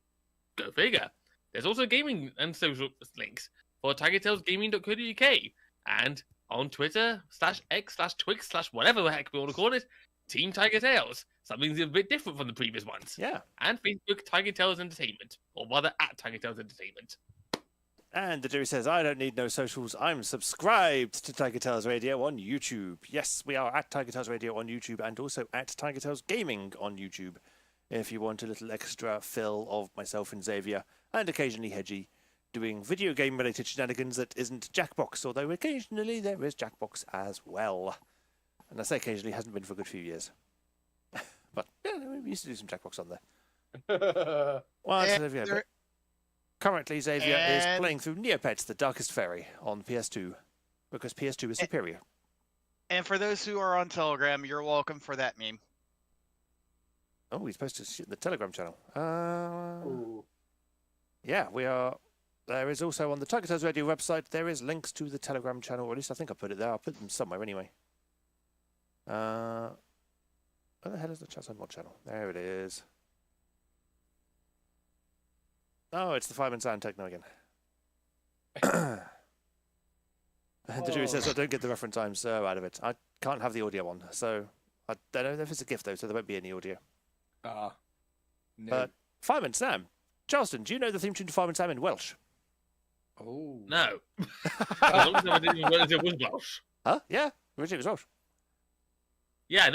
Go figure. There's also gaming and social links for tigertailsgaming.co.uk. And on Twitter, /X, /Twix, /whatever the heck we want to call it, Team TigerTails. Something's a bit different from the previous ones. Yeah. And Facebook, TigerTails Entertainment. Or rather, at TigerTails Entertainment. And the jury says, I don't need no socials. I'm subscribed to TigerTails Radio on YouTube. Yes, we are at TigerTails Radio on YouTube and also at TigerTails Gaming on YouTube. If you want a little extra fill of myself and Xavier, and occasionally Hedgie, doing video game related shenanigans that isn't Jackbox, although occasionally there is Jackbox as well. And I say occasionally, hasn't been for a good few years. But yeah, we used to do some Jackbox on there. Well, currently, Xavier is playing through Neopets, the Darkest Fairy, on PS2, because PS2 is superior. And for those who are on Telegram, you're welcome for that meme. Oh, he's posted shit in the Telegram channel. Yeah, we are. There is also on the TigerTails Radio website, there is links to the Telegram channel, or at least I think I put it there. I'll put them somewhere anyway. Where the hell is the Chat Mod channel? There it is. Oh, it's the Fireman Sound Techno again. The jury says, I don't get the reference. I'm so out of it. I can't have the audio on, so I don't know if it's a gift, though, so there won't be any audio. No. But Fireman Sam, Charleston, do you know the theme tune to Fireman Sam in Welsh? Oh. No. As long as I didn't realize it was Welsh. Huh? Yeah, originally it was Welsh. Yeah, I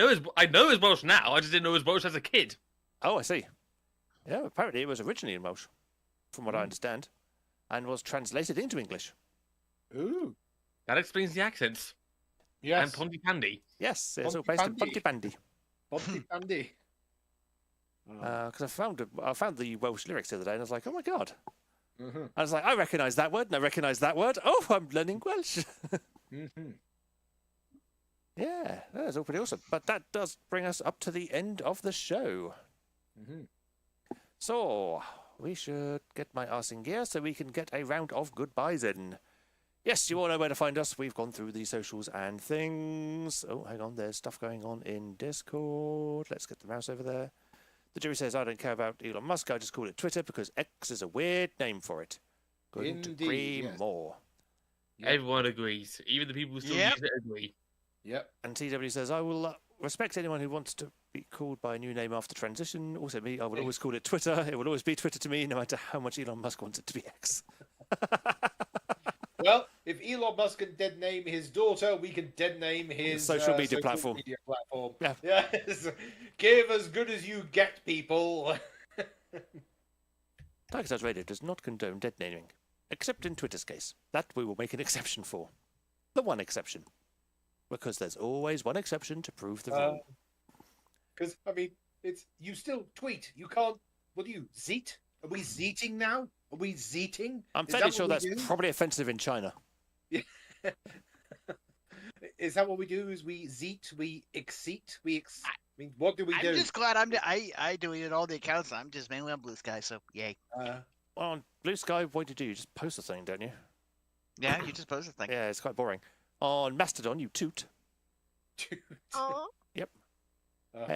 know it's Welsh now. I just didn't know it was Welsh as a kid. Oh, I see. Yeah, apparently it was originally in Welsh, from what I understand, and was translated into English. Ooh. That explains the accents. Yes. And Pontypandy. Yes, it's all based in Pontypandy. Pontypandy. Because I found the Welsh lyrics the other day, and I was like, oh my god. Mm-hmm. I was like, I recognise that word, and I recognise that word. Oh, I'm learning Welsh. Mm-hmm. Yeah, that's all pretty awesome. But that does bring us up to the end of the show. Mm-hmm. So, we should get my arse in gear so we can get a round of goodbyes in. Yes, you all know where to find us. We've gone through the socials and things. Oh, hang on, there's stuff going on in Discord. Let's get the mouse over there. The jury says, I don't care about Elon Musk. I just call it Twitter because X is a weird name for it. Couldn't agree more. Yep. Everyone agrees. Even the people who still use it agree. Yep. And TW says, I will respect anyone who wants to be called by a new name after transition. Also me, I will always call it Twitter. It will always be Twitter to me, no matter how much Elon Musk wants it to be X. Well, if Elon Musk can dead name his daughter, we can dead name his social media platform. Yeah. Yes. Give as good as you get, people. TigerTails Radio does not condone dead naming, except in Twitter's case. That we will make an exception for. The one exception. Because there's always one exception to prove the rule. Because, I mean, you still tweet. You can't... What do you... Zeet? Are we zeeting now? Are we zeeting? I'm fairly sure that's probably offensive in China. Yeah. Is that what we do? Is we zeet? We exceet? I mean, what do we do? I'm just glad I deleted all the accounts. I'm just mainly on Blue Sky, so yay. Well, on Blue Sky, what do you do? You just post a thing, don't you? Yeah, you just post a thing. Yeah, it's quite boring. On Mastodon, you toot. Yep.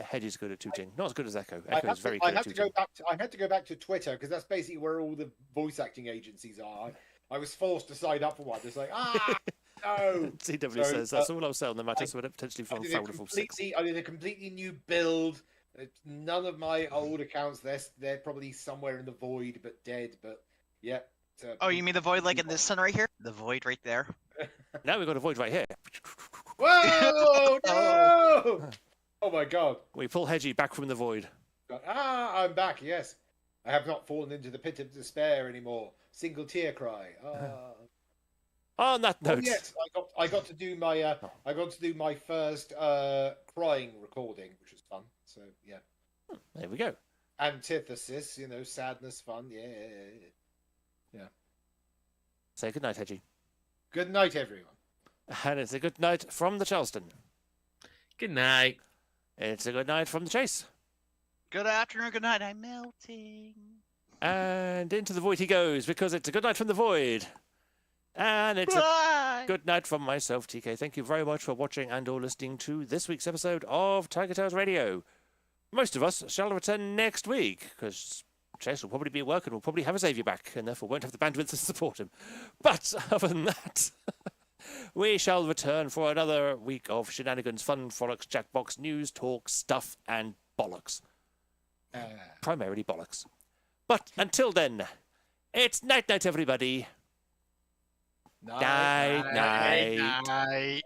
Hedge is good at tooting. Not as good as Echo. Echo is very good at tooting. I had to go back to Twitter because that's basically where all the voice acting agencies are. I was forced to sign up for one. It's like, no. CW says that's all I'll sell, no matter what it potentially from I Foulful 6. did a completely new build. None of my old accounts. They're probably somewhere in the void, but dead. But yeah. Oh, you mean the void like in this one right here? The void right there. Now we've got a void right here. Whoa! No! Oh my god. We pull Hedgie back from the void. I'm back. Yes, I have not fallen into the pit of despair anymore. Single tear cry. On that note, yes, I got to do my first crying recording, which was fun. So yeah. There we go. Antithesis, sadness, fun. Yeah. Say good night, Hedgie. Good night, everyone. And it's a good night from the Charleston. Good night. It's a good night from the Chase. Good afternoon, good night. I'm melting. And into the void he goes, because it's a good night from the void. And it's a good night from myself, TK. Thank you very much for watching and or listening to this week's episode of TigerTails Radio. Most of us shall return next week, because Chase will probably be at work and will probably have a Xavier back, and therefore won't have the bandwidth to support him. But other than that, we shall return for another week of shenanigans, fun, frolics, jackbox, news, talk, stuff, and bollocks. Primarily bollocks. But until then, it's night-night, everybody. Night-night. Night.